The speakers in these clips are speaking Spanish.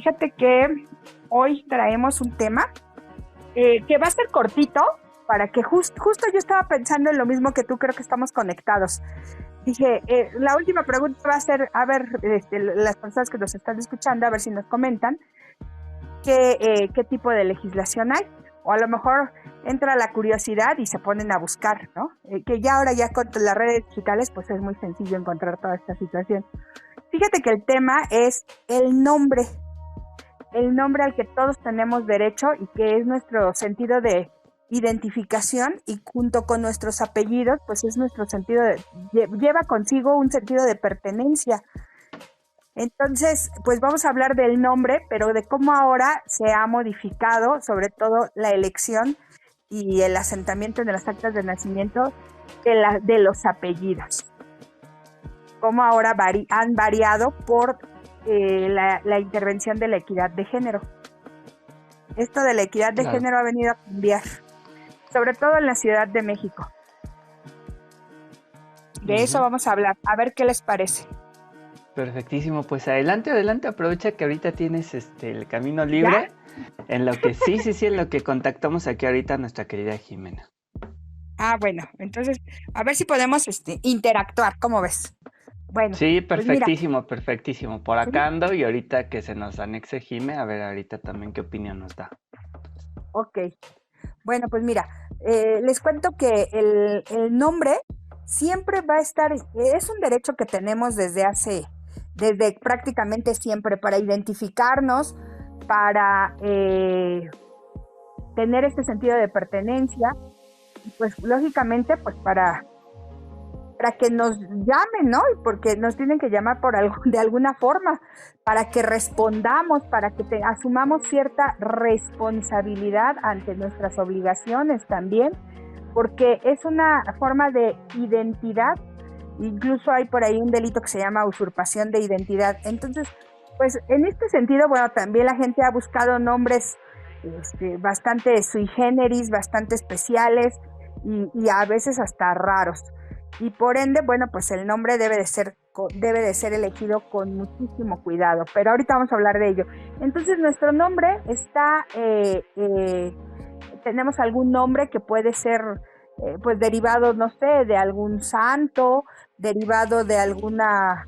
Fíjate que hoy traemos un tema que va a ser cortito para que justo yo estaba pensando en lo mismo que tú, creo que estamos conectados. Dije, la última pregunta va a ser, a ver, las personas que nos están escuchando, a ver si nos comentan qué tipo de legislación hay. O a lo mejor entra la curiosidad y se ponen a buscar, ¿no? Que ya ahora ya con las redes digitales pues es muy sencillo encontrar toda esta situación. Fíjate que el tema es el nombre al que todos tenemos derecho y que es nuestro sentido de identificación, y junto con nuestros apellidos pues es nuestro sentido lleva consigo un sentido de pertenencia. Entonces, pues vamos a hablar del nombre, pero de cómo ahora se ha modificado, sobre todo la elección y el asentamiento de las actas de nacimiento de los apellidos. Cómo ahora han variado por la intervención de la equidad de género. Esto de la equidad de género ha venido a cambiar, sobre todo en la Ciudad de México. De eso vamos a hablar, a ver qué les parece. Perfectísimo, pues adelante, aprovecha que ahorita tienes el camino libre. ¿Ya? En lo que sí, en lo que contactamos aquí ahorita a nuestra querida Jimena. Ah, bueno, entonces, a ver si podemos interactuar, ¿cómo ves? Bueno. Sí, perfectísimo, pues perfectísimo. Por acá ando y ahorita que se nos anexe Jime, a ver ahorita también qué opinión nos da. Ok, bueno, pues mira, les cuento que el nombre siempre va a estar, es un derecho que tenemos desde prácticamente siempre, para identificarnos, para tener este sentido de pertenencia, pues lógicamente pues para que nos llamen, ¿no? Porque nos tienen que llamar de alguna forma, para que respondamos, para que asumamos cierta responsabilidad ante nuestras obligaciones también, porque es una forma de identidad. Incluso hay por ahí un delito que se llama usurpación de identidad. Entonces, pues en este sentido, bueno, también la gente ha buscado nombres bastante sui generis, bastante especiales y a veces hasta raros. Y por ende, bueno, pues el nombre debe de ser elegido con muchísimo cuidado. Pero ahorita vamos a hablar de ello. Entonces, nuestro nombre está, tenemos algún nombre que puede ser pues derivado, no sé, de algún santo, derivado de alguna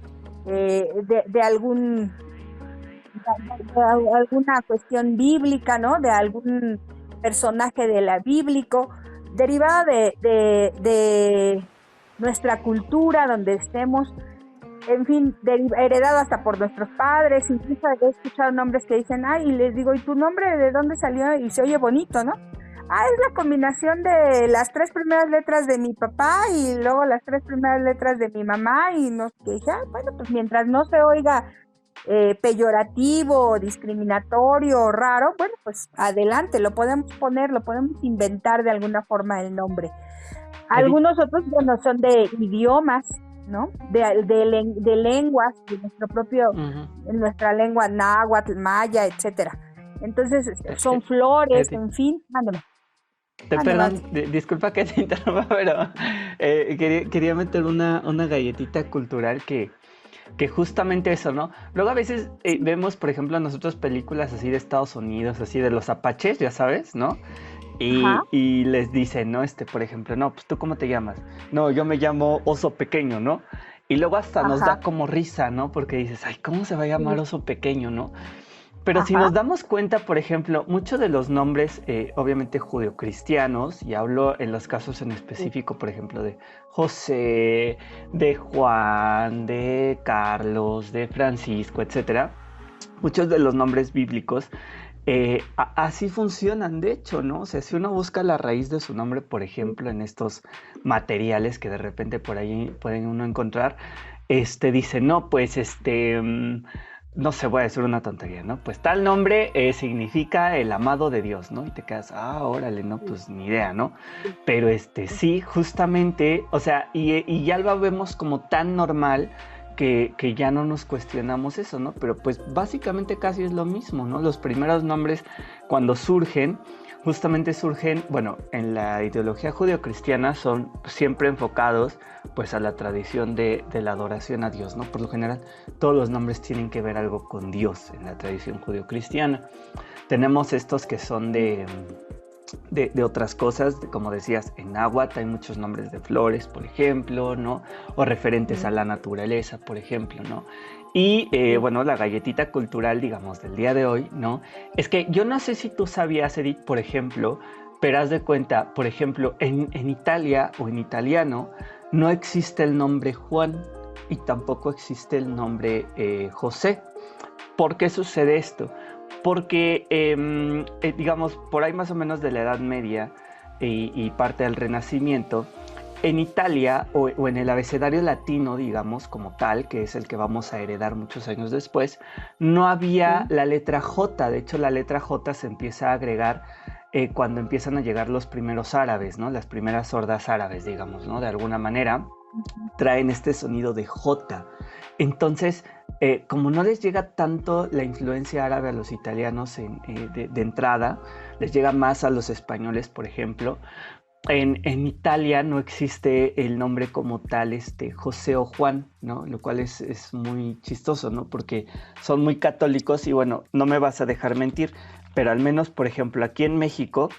alguna cuestión bíblica, ¿no? De algún personaje de la bíblico, derivado de nuestra cultura, donde estemos, en fin, heredado hasta por nuestros padres. Incluso he escuchado nombres que dicen, y les digo, ¿y tu nombre de dónde salió? Y se oye bonito, ¿no? Es la combinación de las 3 primeras letras de mi papá y luego las 3 primeras letras de mi mamá, y que dije, bueno, pues mientras no se oiga peyorativo, discriminatorio, raro, bueno, pues adelante, lo podemos poner, lo podemos inventar de alguna forma el nombre. Algunos otros, bueno, son de idiomas, ¿no? De lenguas, de nuestro propio, en nuestra lengua náhuatl, maya, etcétera. Entonces, son flores, en fin, mándame. Perdón, disculpa que te interrumpa, pero quería meter una galletita cultural que justamente eso, ¿no? Luego a veces vemos, por ejemplo, nosotros películas así de Estados Unidos, así de los apaches, ya sabes, ¿no? Y les dicen, ¿no? Por ejemplo, no, pues ¿tú cómo te llamas? No, yo me llamo Oso Pequeño, ¿no? Y luego hasta nos da como risa, ¿no? Porque dices, ¿cómo se va a llamar Oso Pequeño, no? Pero si nos damos cuenta, por ejemplo, muchos de los nombres, obviamente judeocristianos, y hablo en los casos en específico, por ejemplo, de José, de Juan, de Carlos, de Francisco, etcétera, muchos de los nombres bíblicos así funcionan, de hecho, ¿no? O sea, si uno busca la raíz de su nombre, por ejemplo, en estos materiales que de repente por ahí pueden uno encontrar, dice, no, pues no sé, voy a decir una tontería, ¿no? Pues tal nombre significa el amado de Dios, ¿no? Y te quedas, órale, no, pues ni idea, ¿no? Pero sí, justamente, o sea, y ya lo vemos como tan normal que ya no nos cuestionamos eso, ¿no? Pero pues básicamente casi es lo mismo, ¿no? Los primeros nombres cuando surgen, justamente surgen, bueno, en la ideología judeocristiana son siempre enfocados pues a la tradición de la adoración a Dios, ¿no? Por lo general, todos los nombres tienen que ver algo con Dios en la tradición judeocristiana. Tenemos estos que son de otras cosas, como decías, en náhuatl hay muchos nombres de flores, por ejemplo, ¿no? O referentes a la naturaleza, por ejemplo, ¿no? Y bueno, la galletita cultural, digamos, del día de hoy, ¿no? Es que yo no sé si tú sabías, Edith, por ejemplo, pero haz de cuenta, por ejemplo, en Italia o en italiano no existe el nombre Juan y tampoco existe el nombre José. ¿Por qué sucede esto? Porque, digamos, por ahí más o menos de la Edad Media y parte del Renacimiento, en Italia o en el abecedario latino, digamos, como tal, que es el que vamos a heredar muchos años después, no había la letra J. De hecho, la letra J se empieza a agregar cuando empiezan a llegar los primeros árabes, ¿no? Las primeras hordas árabes, digamos, ¿no? De alguna manera traen este sonido de J. Entonces, como no les llega tanto la influencia árabe a los italianos de entrada, les llega más a los españoles, por ejemplo. En Italia no existe el nombre como tal, José o Juan, ¿no? Lo cual es muy chistoso, ¿no? Porque son muy católicos y bueno, no me vas a dejar mentir, pero al menos, por ejemplo, aquí en México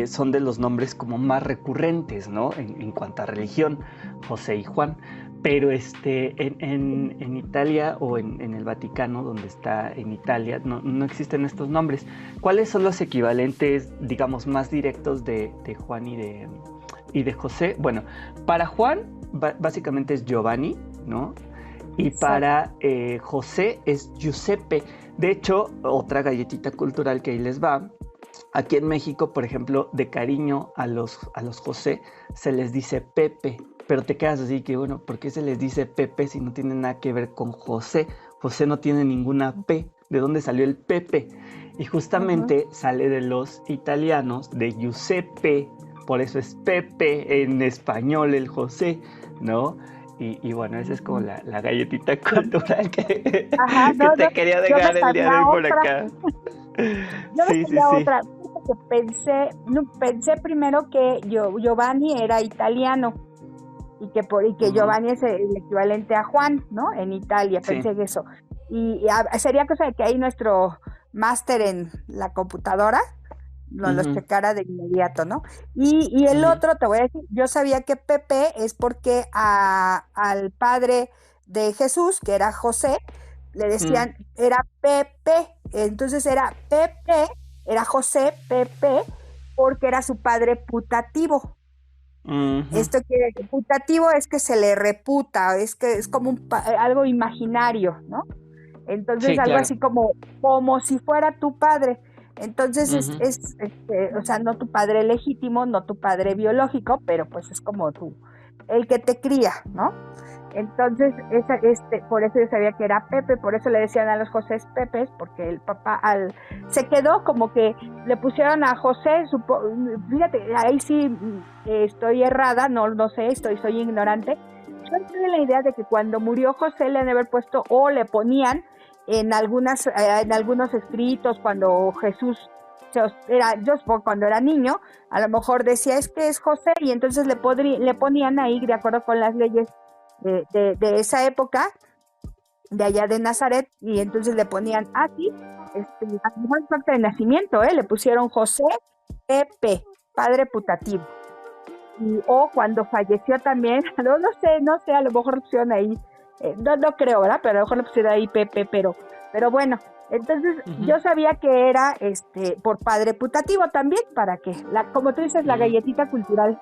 son de los nombres como más recurrentes, ¿no? En cuanto a religión, José y Juan. Pero en Italia o en el Vaticano, donde está en Italia, no existen estos nombres. ¿Cuáles son los equivalentes, digamos, más directos de Juan y de José? Bueno, para Juan básicamente es Giovanni, ¿no? Y para José es Giuseppe. De hecho, otra galletita cultural que ahí les va. Aquí en México, por ejemplo, de cariño a los José se les dice Pepe. Pero te quedas así que, bueno, ¿por qué se les dice Pepe si no tiene nada que ver con José? José no tiene ninguna P. ¿De dónde salió el Pepe? Y justamente sale de los italianos, de Giuseppe. Por eso es Pepe en español el José, ¿no? Y bueno, esa es como la galletita cultural que te quería dejar el día de hoy por acá. Yo me quería otra. Que pensé primero que Giovanni era italiano. Y que Giovanni es el equivalente a Juan, ¿no? En Italia, pensé eso. Y sería cosa de que ahí nuestro máster en la computadora nos lo checara de inmediato, ¿no? Y el otro, te voy a decir, yo sabía que Pepe es porque al padre de Jesús, que era José, le decían, era Pepe, entonces era Pepe, era José Pepe, porque era su padre putativo. Esto que putativo es que se le reputa, es que es como algo imaginario, ¿no? Entonces algo así como si fuera tu padre. Entonces o sea, no tu padre legítimo, no tu padre biológico, pero pues es como el que te cría, ¿no? Entonces, por eso yo sabía que era Pepe, por eso le decían a los José Pepes, porque el papá se quedó como que le pusieron a José, fíjate, ahí sí estoy errada, no sé, soy ignorante. Yo tengo la idea de que cuando murió José le han de haber puesto, o le ponían en algunos escritos, cuando Jesús cuando era niño, a lo mejor decía, es que es José, y entonces le ponían ahí, de acuerdo con las leyes de esa época, de allá de Nazaret, y entonces le ponían aquí, a lo mejor es acta de nacimiento, le pusieron José Pepe, padre putativo. O cuando falleció también, no sé, a lo mejor le pusieron ahí, no creo, ¿verdad? Pero a lo mejor le pusieron ahí Pepe, pero bueno, entonces yo sabía que era por padre putativo también, para que, como tú dices, la galletita cultural.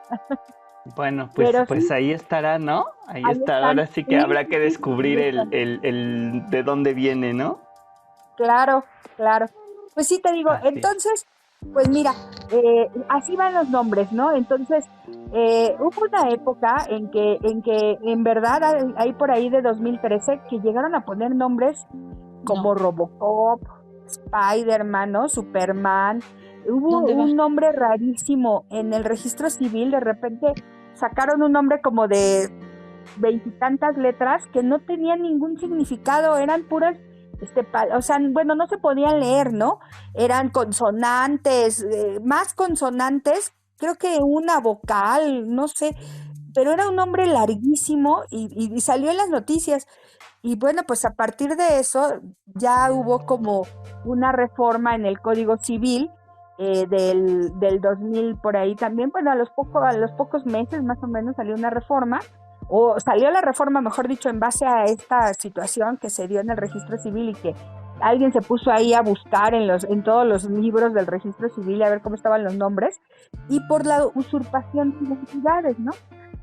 Bueno, pues sí, ahí estará, ¿no? Ahí estará, ahora sí que habrá que descubrir el de dónde viene, ¿no? Claro. Pues sí, te digo, entonces, pues mira, así van los nombres, ¿no? Entonces, hubo una época en que en verdad, hay por ahí de 2013, que llegaron a poner nombres como Robocop, Spider-Man, ¿no? Superman. Hubo un nombre rarísimo en el registro civil, de repente sacaron un nombre como de veintitantas letras que no tenían ningún significado, eran puras, o sea, bueno, no se podían leer, ¿no? Eran consonantes, más consonantes, creo que una vocal, no sé, pero era un nombre larguísimo y salió en las noticias. Y bueno, pues a partir de eso ya hubo como una reforma en el Código Civil del 2000 por ahí también. Bueno, a los pocos meses más o menos salió una reforma, o salió la reforma, mejor dicho, en base a esta situación que se dio en el registro civil y que alguien se puso ahí a buscar en todos los libros del registro civil a ver cómo estaban los nombres, y por la usurpación de identidades, ¿no?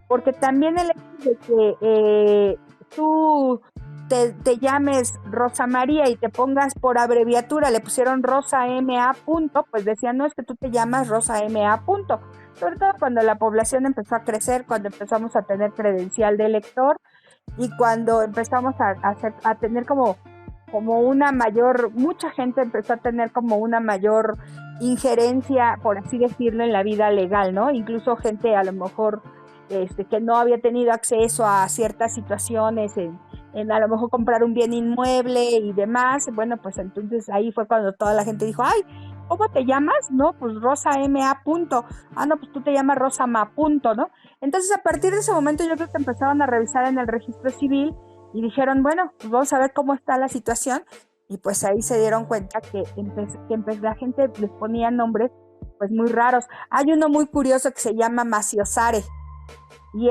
Porque también el hecho de que tú te llames Rosa María y te pongas por abreviatura, le pusieron Rosa M.A. punto, pues decían, no, es que tú te llamas Rosa M.A. punto. Sobre todo cuando la población empezó a crecer, cuando empezamos a tener credencial de elector y cuando empezamos a tener como una mayor, mucha gente empezó a tener como una mayor injerencia, por así decirlo, en la vida legal, ¿no? Incluso gente a lo mejor que no había tenido acceso a ciertas situaciones en a lo mejor comprar un bien inmueble y demás. Bueno, pues entonces ahí fue cuando toda la gente dijo, ay, ¿cómo te llamas? No, pues Rosa M.A. punto. Ah, no, pues tú te llamas Rosa Ma. punto, ¿no? Entonces a partir de ese momento yo creo que empezaron a revisar en el registro civil y dijeron, bueno, pues vamos a ver cómo está la situación. Y pues ahí se dieron cuenta que la gente les ponía nombres pues muy raros. Hay uno muy curioso que se llama Maciosare y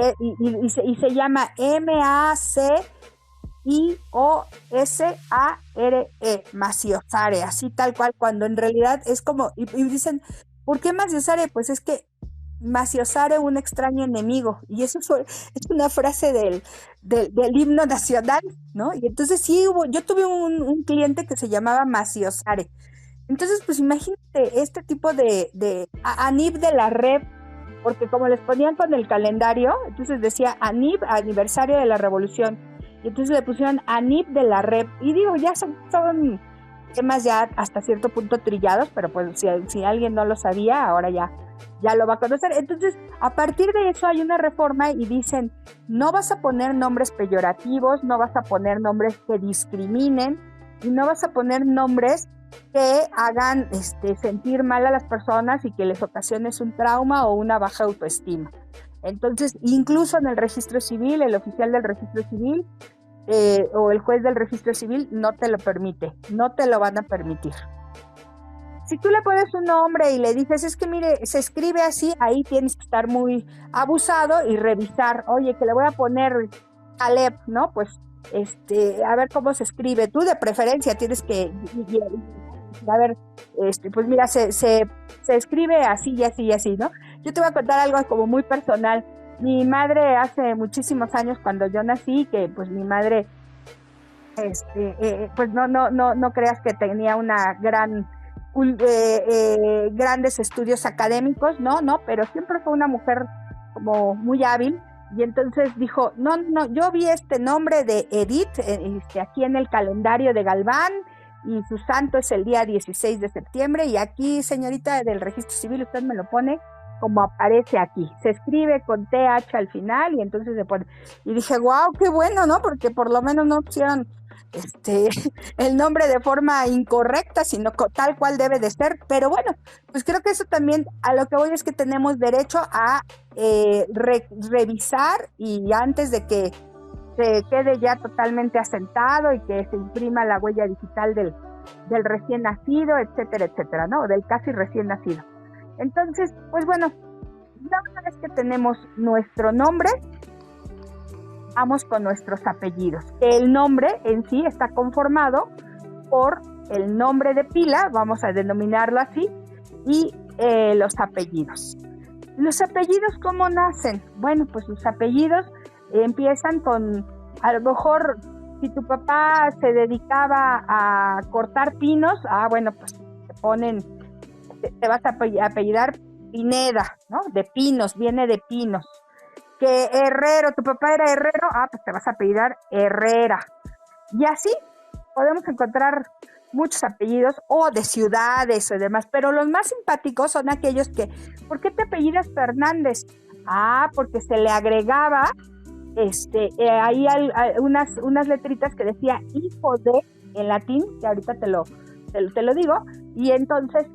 se llama Maciosare, Maciosare, así tal cual, cuando en realidad es como, y dicen, ¿por qué Maciosare? Pues es que Maciosare, un extraño enemigo, y eso es una frase del himno nacional, ¿no? Y entonces sí yo tuve un cliente que se llamaba Maciosare. Entonces, pues imagínate este tipo de Anib de la Red, porque como les ponían con el calendario, entonces decía Anib, aniversario de la revolución, y entonces le pusieron Anib de la Red, y digo, ya son temas ya hasta cierto punto trillados, pero pues si alguien no lo sabía, ahora ya lo va a conocer. Entonces, a partir de eso hay una reforma y dicen, no vas a poner nombres peyorativos, no vas a poner nombres que discriminen, y no vas a poner nombres que hagan sentir mal a las personas y que les ocasiones un trauma o una baja autoestima. Entonces, incluso en el registro civil, el oficial del registro civil o el juez del registro civil no te lo permite, no te lo van a permitir. Si tú le pones un nombre y le dices, es que mire, se escribe así, ahí tienes que estar muy abusado y revisar, oye, que le voy a poner Caleb, ¿no? Pues a ver cómo se escribe. Tú de preferencia tienes que a ver, pues mira, se escribe así y así y así, ¿no? Yo te voy a contar algo como muy personal. Mi madre hace muchísimos años, cuando yo nací, que pues mi madre pues no creas que tenía una grandes estudios académicos, no, pero siempre fue una mujer como muy hábil. Y entonces dijo, no, yo vi este nombre de Edith aquí en el calendario de Galván y su santo es el día 16 de septiembre y aquí, señorita del registro civil, usted me lo pone como aparece aquí. Se escribe con TH al final y entonces se pone. Y dije, wow, qué bueno, ¿no? Porque por lo menos no pusieron el nombre de forma incorrecta, sino tal cual debe de ser. Pero bueno, pues creo que eso también, a lo que voy es que tenemos derecho a revisar y antes de que se quede ya totalmente asentado y que se imprima la huella digital del recién nacido, etcétera, etcétera, ¿no? Del casi recién nacido. Entonces, pues bueno, una vez que tenemos nuestro nombre, vamos con nuestros apellidos. El nombre en sí está conformado por el nombre de pila, vamos a denominarlo así, y los apellidos. ¿Los apellidos cómo nacen? Bueno, pues los apellidos empiezan con, a lo mejor, si tu papá se dedicaba a cortar pinos, bueno, pues te vas a apellidar Pineda, ¿no? De pinos, viene de pinos. Que Herrero, tu papá era herrero, pues te vas a apellidar Herrera. Y así podemos encontrar muchos apellidos o de ciudades o demás, pero los más simpáticos son aquellos que, ¿por qué te apellidas Fernández? Porque se le agregaba ahí hay unas letritas que decía hijo de, en latín, que ahorita te lo digo, y entonces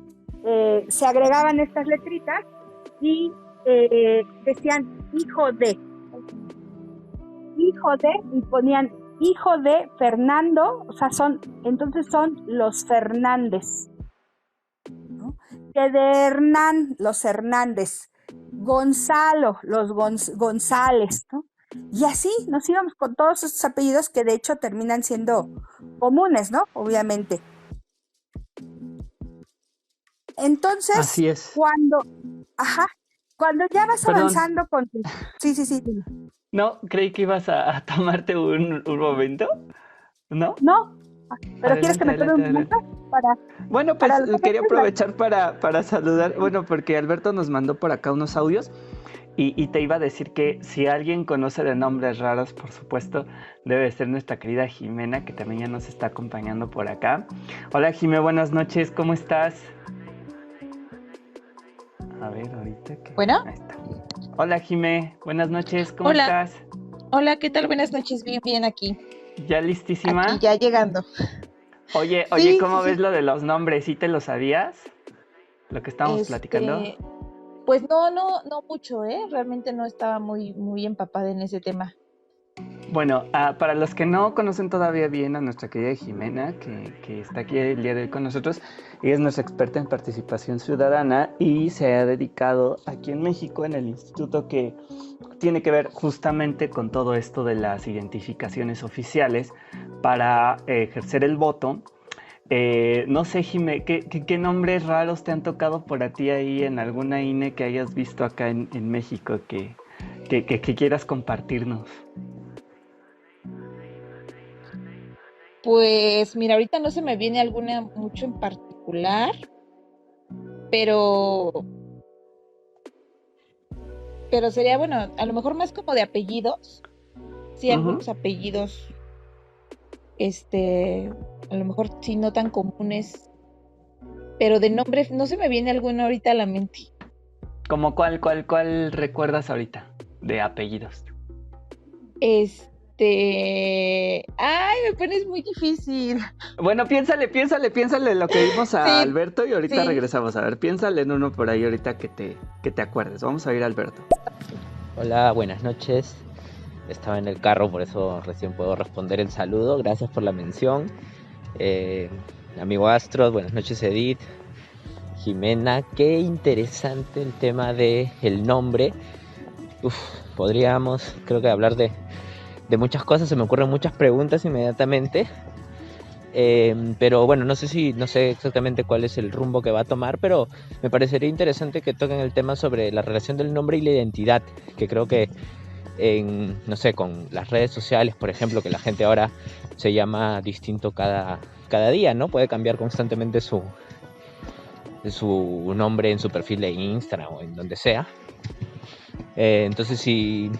se agregaban estas letritas y decían hijo de, y ponían hijo de Fernando, o sea, entonces son los Fernández, ¿no? Que de Hernán, los Hernández, Gonzalo, los González, ¿no? Y así nos íbamos con todos estos apellidos que de hecho terminan siendo comunes, ¿no? Obviamente. Entonces, así es. cuando ya vas avanzando con tu... Sí. No, creí que ibas a tomarte un momento, ¿no? No, pero ¿quieres que me tome un momento? Bueno, pues quería aprovechar para saludar, bueno, porque Alberto nos mandó por acá unos audios y te iba a decir que si alguien conoce de nombres raros, por supuesto, debe ser nuestra querida Jimena, que también ya nos está acompañando por acá. Hola, Jimé, buenas noches, ¿cómo estás? A ver, ahorita que... Bueno. Ahí está. Hola, Jimé, buenas noches, ¿cómo estás? Hola, ¿qué tal? Buenas noches, bien aquí. ¿Ya listísima? Aquí ya llegando. Oye, ¿cómo ves lo de los nombres? ¿Sí te lo sabías? Lo que estábamos platicando. Pues no mucho, realmente no estaba muy empapada en ese tema. Bueno, para los que no conocen todavía bien a nuestra querida Jimena, que está aquí el día de hoy con nosotros, ella es nuestra experta en participación ciudadana y se ha dedicado aquí en México en el instituto que tiene que ver justamente con todo esto de las identificaciones oficiales para ejercer el voto. No sé, Jimé, ¿qué nombres raros te han tocado por a ti ahí en alguna INE que hayas visto acá en México que quieras compartirnos? Pues mira, ahorita no se me viene alguna mucho en particular, pero sería, bueno, a lo mejor más como de apellidos. Sí, algunos apellidos, a lo mejor sí no tan comunes, pero de nombre no se me viene alguno ahorita a la mente. ¿Cómo cuál recuerdas ahorita de apellidos? Ay, me pones muy difícil. Bueno, piénsale lo que vimos a Alberto y ahorita regresamos. A ver, piénsale en uno por ahí ahorita que te acuerdes. Vamos a ir a Alberto. Hola, buenas noches. Estaba en el carro, por eso recién puedo responder el saludo. Gracias por la mención. Amigo Astros, buenas noches, Edith. Jimena, qué interesante el tema del nombre. Podríamos, creo que hablar de muchas cosas, se me ocurren muchas preguntas inmediatamente, pero bueno, no sé exactamente cuál es el rumbo que va a tomar, pero me parecería interesante que toquen el tema sobre la relación del nombre y la identidad, que creo que con las redes sociales, por ejemplo, que la gente ahora se llama distinto cada día, ¿no? Puede cambiar constantemente su nombre en su perfil de Instagram o en donde sea. Entonces sí,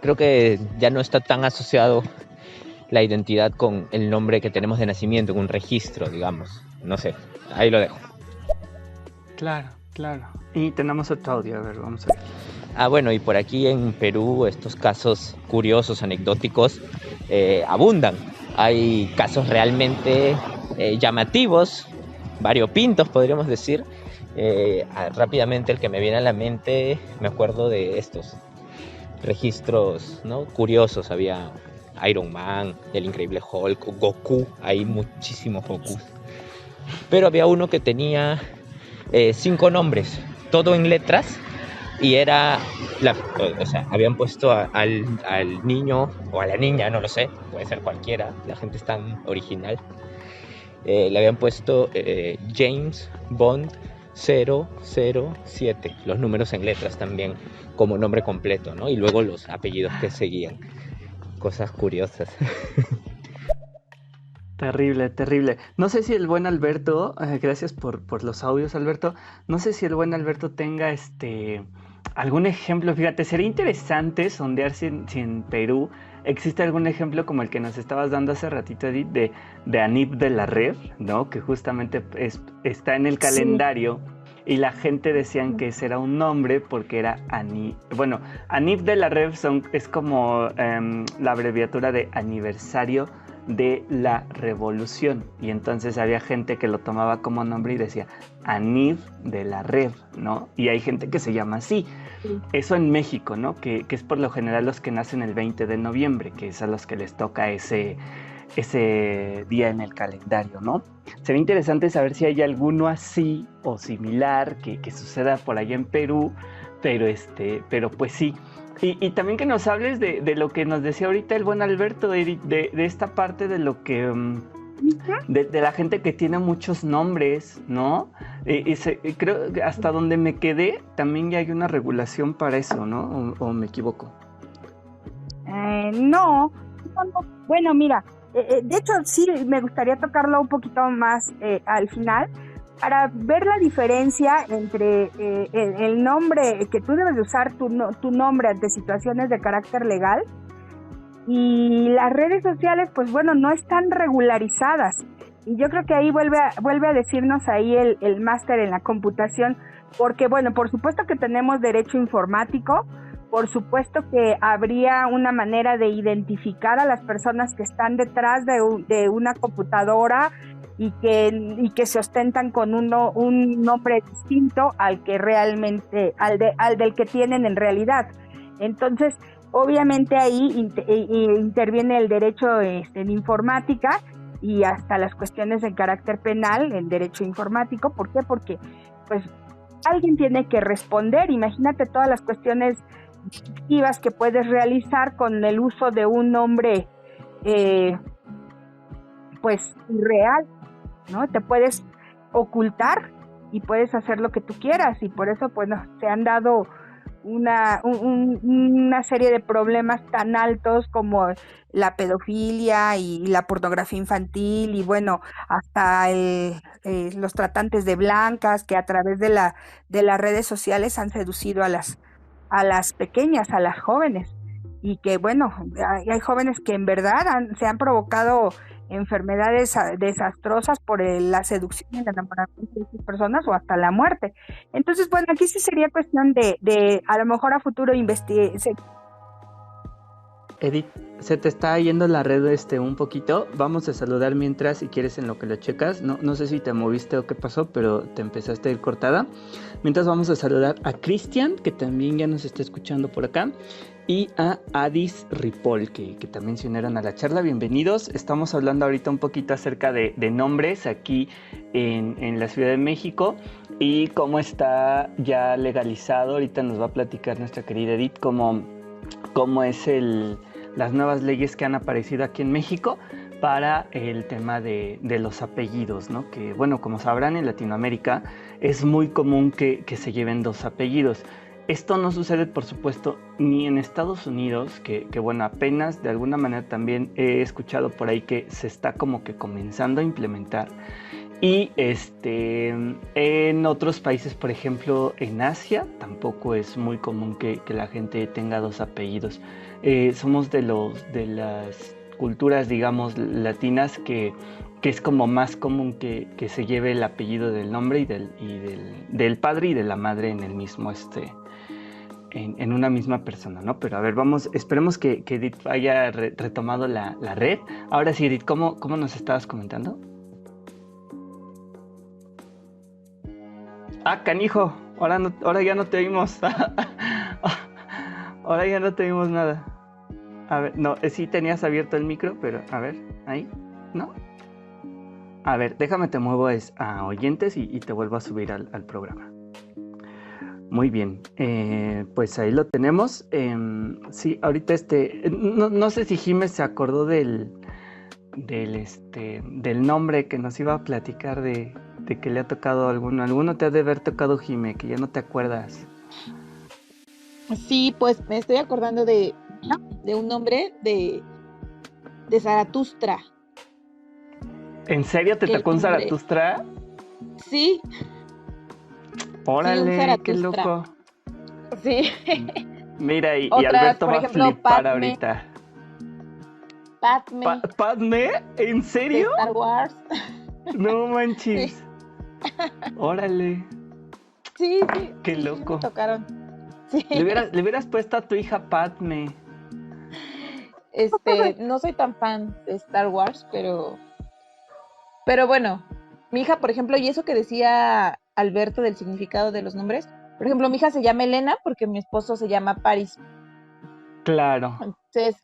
creo que ya no está tan asociado la identidad con el nombre que tenemos de nacimiento, en un registro, digamos. No sé, ahí lo dejo. Claro. Y tenemos otro audio, a ver, vamos a ver. Bueno, y por aquí en Perú estos casos curiosos, anecdóticos, abundan. Hay casos realmente llamativos, variopintos, podríamos decir. Rápidamente el que me viene a la mente, me acuerdo de estos registros, ¿no? Curiosos. Había Iron Man, el Increíble Hulk, Goku, hay muchísimos Gokus. Pero había uno que tenía 5 nombres, todo en letras, y era, habían puesto al niño o a la niña, no lo sé, puede ser cualquiera, la gente es tan original. Le habían puesto James Bond 007, los números en letras también como nombre completo, ¿no? Y luego los apellidos que seguían. Cosas curiosas. Terrible. No sé si el buen Alberto, gracias por los audios, Alberto. No sé si el buen Alberto tenga algún ejemplo. Fíjate, sería interesante sondear si en Perú existe algún ejemplo como el que nos estabas dando hace ratito, Edith, de Anib de la Red, ¿no? Que justamente está en el calendario y la gente decían que ese era un nombre porque era Anif. Bueno, Anif de la Rev es como la abreviatura de aniversario de la revolución, y entonces había gente que lo tomaba como nombre y decía Anif de la Rev, ¿no? Y hay gente que se llama así. Eso en México, ¿no? Que es por lo general los que nacen el 20 de noviembre, que es a los que les toca ese día en el calendario, ¿no? Sería interesante saber si hay alguno así o similar que suceda por allá en Perú, pero pues sí. Y también que nos hables de lo que nos decía ahorita el buen Alberto, de esta parte de lo que... de la gente que tiene muchos nombres, ¿no? Creo que hasta donde me quedé también ya hay una regulación para eso, ¿no? ¿O me equivoco? No. Bueno, mira, de hecho sí me gustaría tocarlo un poquito más al final, para ver la diferencia entre el nombre que tú debes de usar, tu nombre ante situaciones de carácter legal, y las redes sociales, pues bueno, no están regularizadas. Y yo creo que ahí vuelve a decirnos ahí el máster en la computación, porque bueno, por supuesto que tenemos derecho informático, por supuesto que habría una manera de identificar a las personas que están detrás de una computadora y que se ostentan con un nombre distinto al que realmente, al del que tienen en realidad. Entonces, obviamente ahí interviene el derecho en informática y hasta las cuestiones de carácter penal en derecho informático. ¿Por qué? Porque pues alguien tiene que responder. Imagínate todas las cuestiones activas que puedes realizar con el uso de un nombre pues irreal, ¿no? Te puedes ocultar y puedes hacer lo que tú quieras, y por eso pues se han dado una serie de problemas tan altos como la pedofilia y la pornografía infantil, y bueno, hasta los tratantes de blancas que a través de las redes sociales han seducido a las pequeñas, a las jóvenes, y que bueno, hay jóvenes que en verdad se han provocado enfermedades desastrosas por la seducción y el enamoramiento de esas personas, o hasta la muerte. Entonces, bueno, aquí sí sería cuestión de a lo mejor a futuro investigar. Edith, se te está yendo la red un poquito. Vamos a saludar mientras, si quieres, en lo que lo checas. No sé si te moviste o qué pasó, pero te empezaste a ir cortada. Mientras vamos a saludar a Cristian, que también ya nos está escuchando por acá, y a Adis Ripoll, que también se unieron a la charla. Bienvenidos. Estamos hablando ahorita un poquito acerca de nombres aquí en la Ciudad de México y cómo está ya legalizado. Ahorita nos va a platicar nuestra querida Edith cómo es las nuevas leyes que han aparecido aquí en México para el tema de los apellidos, ¿no? Que bueno, como sabrán, en Latinoamérica es muy común que se lleven dos apellidos. Esto no sucede, por supuesto, ni en Estados Unidos, que bueno, apenas de alguna manera también he escuchado por ahí que se está como que comenzando a implementar. Y en otros países, por ejemplo, en Asia, tampoco es muy común que la gente tenga dos apellidos. Somos de las culturas, digamos, latinas que es como más común que se lleve el apellido del nombre y del padre y de la madre en el mismo en una misma persona, ¿no? Pero a ver, esperemos que Edith haya retomado la red. Ahora sí, Edith, ¿cómo nos estabas comentando? Ah, canijo, ahora ya no te oímos. Ahora ya no te oímos nada. A ver, no, sí tenías abierto el micro, pero a ver, ahí, ¿no? A ver, déjame te muevo a oyentes y te vuelvo a subir al programa. Muy bien, pues ahí lo tenemos. Sí, ahorita no sé si Jiménez se acordó del nombre que nos iba a platicar de que le ha tocado a alguno te ha de haber tocado, Jime, que ya no te acuerdas. Sí, pues me estoy acordando de un nombre de Zaratustra. ¿En serio te tocó un Zaratustra? Sí. Órale, sí, qué loco. Sí. Mira, y Alberto va a flipar Padme. Ahorita. Padme. ¿Padme? ¿En serio? De Star Wars. No manches. Sí. Órale. Sí, sí. Qué sí, loco. me tocaron. Sí. Le hubieras puesto a tu hija Padme. No soy tan fan de Star Wars, pero bueno, mi hija, por ejemplo, y eso que decía Alberto del significado de los nombres, por ejemplo, mi hija se llama Elena porque mi esposo se llama Paris. Claro. Entonces,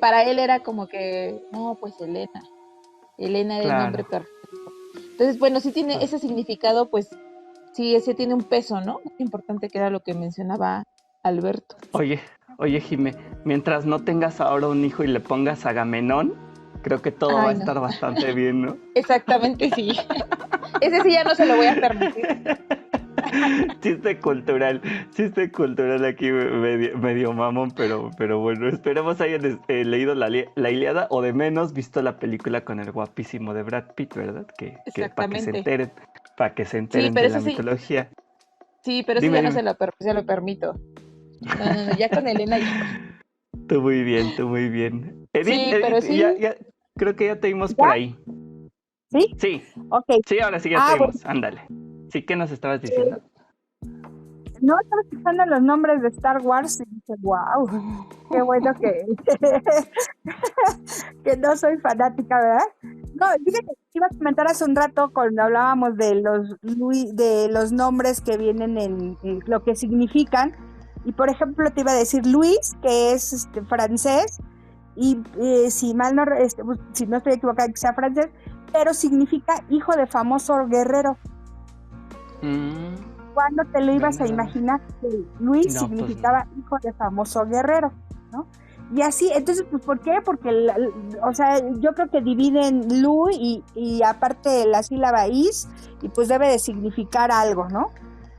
para él era como que, no, pues Elena era el nombre Claro. perfecto. Entonces, bueno, sí tiene ese significado, pues sí, ese tiene un peso, ¿no? Muy importante, que era lo que mencionaba Alberto. Oye, Jimé, mientras no tengas ahora un hijo y le pongas Agamenón, creo que todo va a estar bastante bien, ¿no? Exactamente, sí. Ese sí ya no se lo voy a permitir. Chiste cultural aquí medio mamón, pero bueno, esperemos hayan leído la Ilíada o de menos visto la película con el guapísimo de Brad Pitt, ¿verdad? Que para que se enteren de la mitología. Sí, pero eso ya no se lo permito. No, ya con Elena ya. Tú muy bien. Edith, pero sí. ya, creo que ya te vimos por ahí. ¿Sí? Sí. Ok. Sí, ahora sí ya te vimos. Ándale. Sí, ¿qué nos estabas diciendo? No, estaba escuchando los nombres de Star Wars y dije, wow, qué bueno que no soy fanática, ¿verdad? No, fíjate, iba a comentar hace un rato cuando hablábamos de los nombres que vienen en lo que significan. Y por ejemplo te iba a decir Luis, que es francés, y si no estoy equivocada que sea francés, pero significa hijo de famoso guerrero. ¿Cuándo te lo ibas a imaginar que Luis significaba hijo de famoso guerrero, ¿no? Y así, entonces, pues, ¿por qué? Porque, yo creo que dividen Lu y aparte la sílaba is, y pues debe de significar algo, ¿no?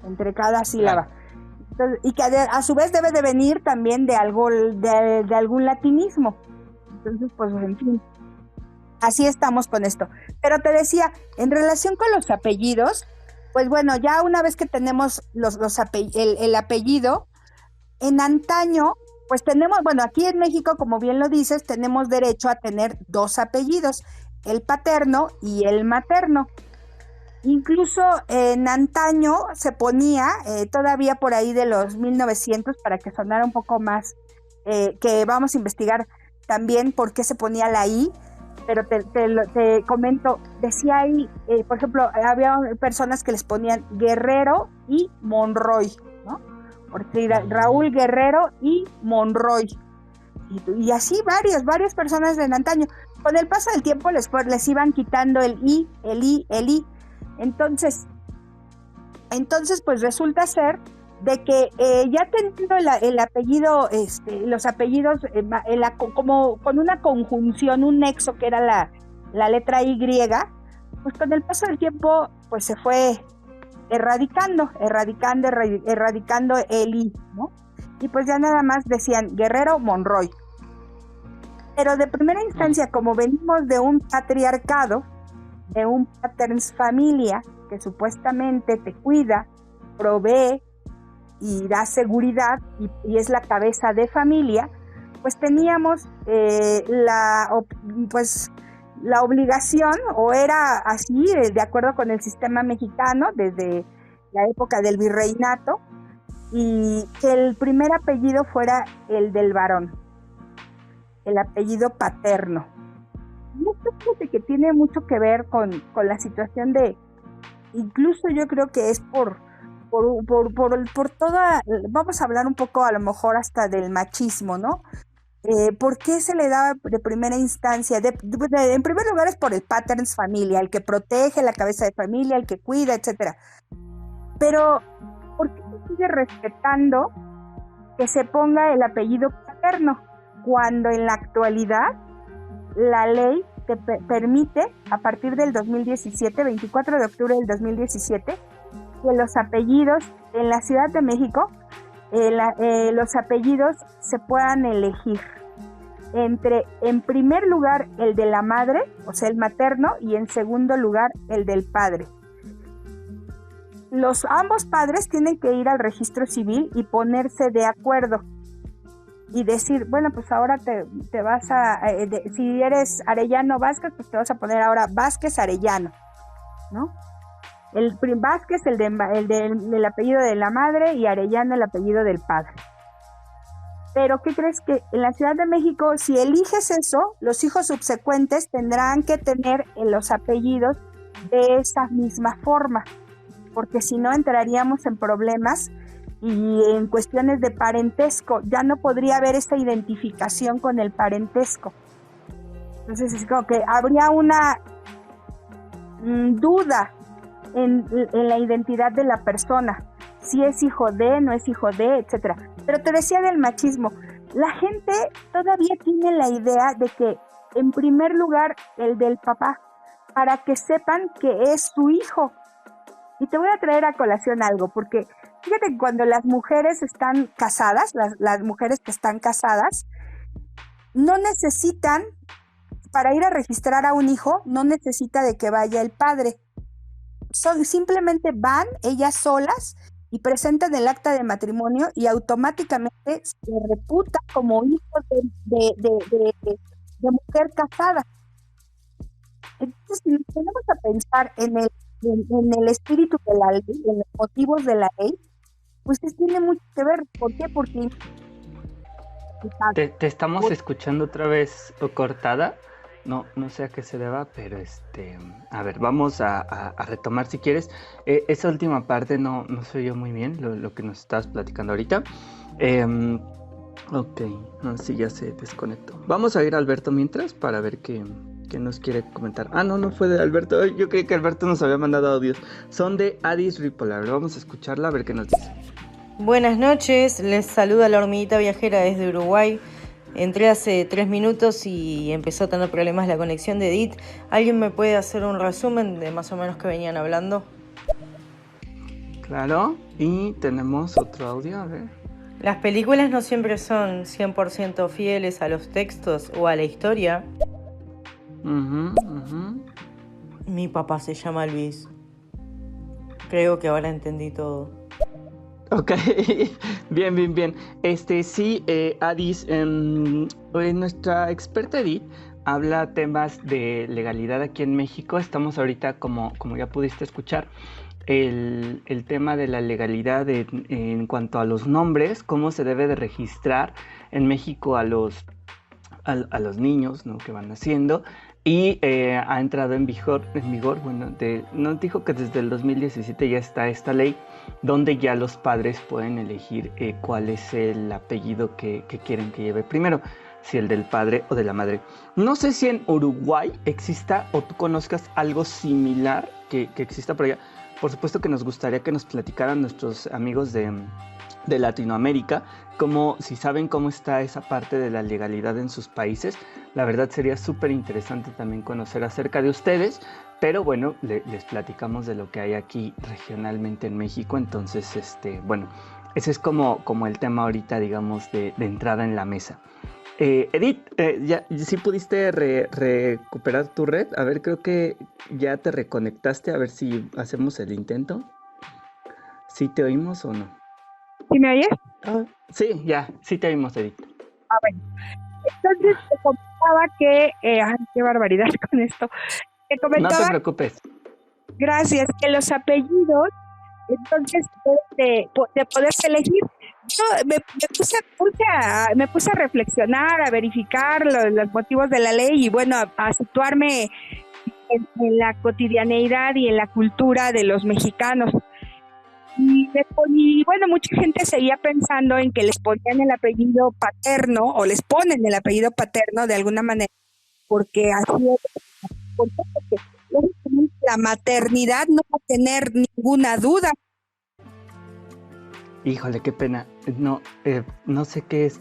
Entre cada sílaba. Entonces, y que a su vez debe de venir también de algo, de algún latinismo. Entonces, pues, en fin, así estamos con esto. Pero te decía, en relación con los apellidos, pues bueno, ya una vez que tenemos el apellido, en antaño, pues tenemos, bueno, aquí en México, como bien lo dices, tenemos derecho a tener 2 apellidos, el paterno y el materno. Incluso en antaño se ponía, todavía por ahí de los 1900, para que sonara un poco más, que vamos a investigar también por qué se ponía la I, pero te comento, decía ahí, por ejemplo, había personas que les ponían Guerrero y Monroy, ¿no? Porque Raúl Guerrero y Monroy, y así varias personas de antaño. Con el paso del tiempo les iban quitando el I. Entonces pues resulta ser de que ya teniendo el apellido, los apellidos como con una conjunción, un nexo que era la letra Y, pues con el paso del tiempo pues se fue erradicando el I, ¿no? Y pues ya nada más decían Guerrero Monroy. Pero de primera instancia, como venimos de un patriarcado, de un paterns familia que supuestamente te cuida, provee y da seguridad y es la cabeza de familia, pues teníamos la obligación, o era así, de acuerdo con el sistema mexicano desde la época del virreinato, y que el primer apellido fuera el del varón, el apellido paterno. Y esto fíjate que tiene mucho que ver con la situación de, incluso yo creo que es por toda, vamos a hablar un poco a lo mejor hasta del machismo, ¿no? ¿Por qué se le daba de primera instancia? En primer lugar es por el patterns familia, el que protege la cabeza de familia, el que cuida, etcétera. Pero ¿por qué se sigue respetando que se ponga el apellido paterno cuando en la actualidad la ley te permite, a partir del 2017, 24 de octubre del 2017, que los apellidos en la Ciudad de México, los apellidos se puedan elegir entre, en primer lugar, el de la madre, o sea, el materno, y en segundo lugar, el del padre. Ambos padres tienen que ir al registro civil y ponerse de acuerdo y decir, bueno, pues ahora te vas si eres Arellano Vázquez, pues te vas a poner ahora Vázquez Arellano, ¿no? Vázquez el apellido de la madre y Arellano el apellido del padre. Pero ¿qué crees? Que en la Ciudad de México, si eliges eso, los hijos subsecuentes tendrán que tener los apellidos de esa misma forma, porque si no entraríamos en problemas y en cuestiones de parentesco. Ya no podría haber esta identificación con el parentesco. Entonces es como que habría una duda en la identidad de la persona, si es hijo de, no es hijo de, etcétera. Pero te decía del machismo, la gente todavía tiene la idea de que en primer lugar el del papá, para que sepan que es su hijo. Y te voy a traer a colación algo, porque fíjate que cuando las mujeres están casadas, las mujeres que están casadas, no necesitan, para ir a registrar a un hijo, no necesita de que vaya el padre. Simplemente van ellas solas y presentan el acta de matrimonio y automáticamente se reputa como hijo de mujer casada. Entonces, si nos ponemos a pensar en el espíritu de la ley, en los motivos de la ley, pues tiene mucho que ver. ¿Por qué? Porque te estamos escuchando otra vez cortada. No sé a qué se deba, pero a ver, vamos a retomar si quieres. Esa última parte no se oyó muy bien, lo que nos estabas platicando ahorita. Ok, sí, ya se desconectó. Vamos a ir a Alberto mientras para ver qué nos quiere comentar. No fue de Alberto. Yo creí que Alberto nos había mandado audios. Son de Adis Ripolar. Vamos a escucharla a ver qué nos dice. Buenas noches, les saluda la hormiguita viajera desde Uruguay. Entré hace 3 minutos y empezó a tener problemas la conexión de Edith. ¿Alguien me puede hacer un resumen de más o menos qué venían hablando? Claro, y tenemos otro audio, a ver. Las películas no siempre son 100% fieles a los textos o a la historia. Mi papá se llama Luis. Creo que ahora entendí todo. Ok, bien. Sí, Adis, nuestra experta Edith habla temas de legalidad aquí en México. Estamos ahorita, como ya pudiste escuchar, el tema de la legalidad en cuanto a los nombres, cómo se debe de registrar en México a los niños, ¿no?, que van naciendo. Y ha entrado en vigor, bueno, nos dijo que desde el 2017 ya está esta ley donde ya los padres pueden elegir cuál es el apellido que quieren que lleve primero, si el del padre o de la madre. No sé si en Uruguay exista o tú conozcas algo similar que exista por allá. Por supuesto que nos gustaría que nos platicaran nuestros amigos de Latinoamérica, como si saben cómo está esa parte de la legalidad en sus países. La verdad sería súper interesante también conocer acerca de ustedes, pero bueno, les platicamos de lo que hay aquí regionalmente en México. Entonces, bueno, ese es como el tema ahorita, digamos, de entrada en la mesa. Edith, ya sí pudiste recuperar tu red. A ver, creo que ya te reconectaste, a ver si hacemos el intento. ¿Sí te oímos o no? ¿Sí me oyes? Sí, ya, sí te oímos, Edith. Bueno. Entonces te comentaba que... qué barbaridad con esto. Te comentaba, no te preocupes. Gracias, que los apellidos, entonces, de poderse elegir. Yo me puse a reflexionar, a verificar los motivos de la ley y bueno, a situarme en la cotidianeidad y en la cultura de los mexicanos. Y bueno, mucha gente seguía pensando en que les ponían el apellido paterno o les ponen el apellido paterno de alguna manera, porque así es, porque la maternidad no va a tener ninguna duda. Híjole, qué pena. No sé qué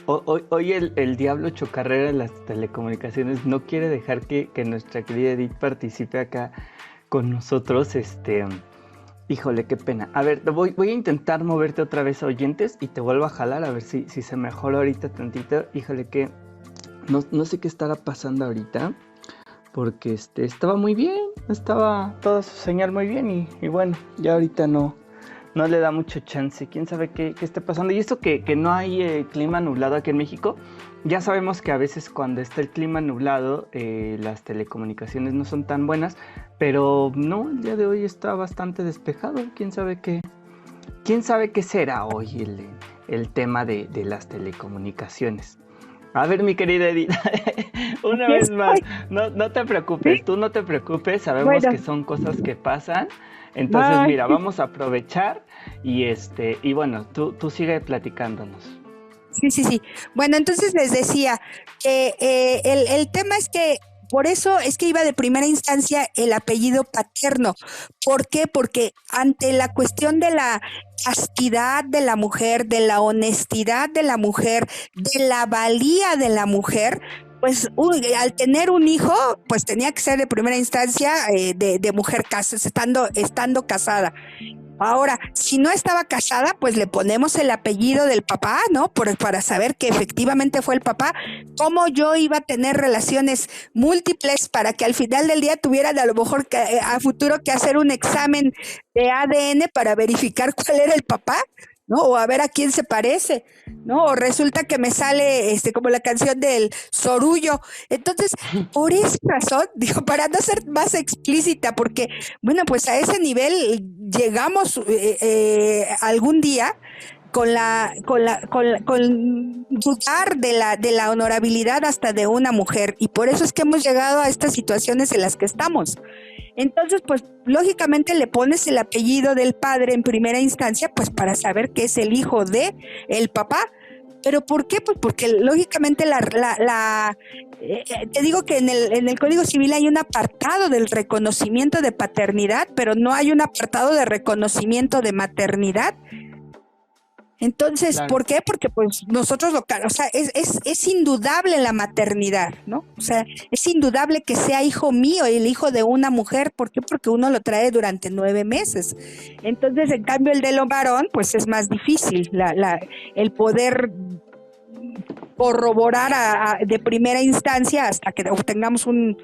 hoy el diablo chocarrera de las telecomunicaciones no quiere dejar que nuestra querida Edith participe acá con nosotros. Híjole, qué pena. A ver, voy a intentar moverte otra vez a oyentes y te vuelvo a jalar a ver si se mejora ahorita tantito. Híjole, que no sé qué estará pasando ahorita, porque estaba muy bien, estaba toda su señal muy bien y bueno, ya ahorita no no le da mucho chance. ¿Quién sabe qué esté pasando? Y esto que no hay clima nublado aquí en México, ya sabemos que a veces cuando está el clima nublado, las telecomunicaciones no son tan buenas, pero no, el día de hoy está bastante despejado. ¿Quién sabe qué será hoy el tema de las telecomunicaciones? A ver, mi querida Edith, una vez más, no te preocupes, ¿sí? Tú no te preocupes, sabemos que son cosas que pasan, entonces mira, vamos a aprovechar y bueno, tú sigue platicándonos. Sí. Bueno, entonces les decía que el tema es que por eso es que iba de primera instancia el apellido paterno. ¿Por qué? Porque ante la cuestión de la castidad de la mujer, de la honestidad de la mujer, de la valía de la mujer, pues al tener un hijo, pues tenía que ser de primera instancia de mujer estando casada. Ahora, si no estaba casada, pues le ponemos el apellido del papá, ¿no? Para saber que efectivamente fue el papá. ¿Cómo yo iba a tener relaciones múltiples para que al final del día tuvieran a lo mejor a futuro que hacer un examen de ADN para verificar cuál era el papá? ¿No? O a ver a quién se parece, ¿no? O resulta que me sale como la canción del Sorullo. Entonces, por esa razón, digo, para no ser más explícita, porque, bueno, pues a ese nivel llegamos algún día con dudar de la honorabilidad hasta de una mujer, y por eso es que hemos llegado a estas situaciones en las que estamos. Entonces, pues, lógicamente le pones el apellido del padre en primera instancia, pues, para saber que es el hijo de el papá. ¿Pero por qué? Pues porque lógicamente te digo que en el Código Civil hay un apartado del reconocimiento de paternidad, pero no hay un apartado de reconocimiento de maternidad. Entonces, claro. ¿Por qué? Porque pues nosotros es indudable la maternidad, ¿no? O sea, es indudable que sea hijo mío, el hijo de una mujer. ¿Por qué? Porque uno lo trae durante 9 meses. Entonces, en cambio, el de lo varón, pues es más difícil, el poder corroborar de primera instancia hasta que obtengamos un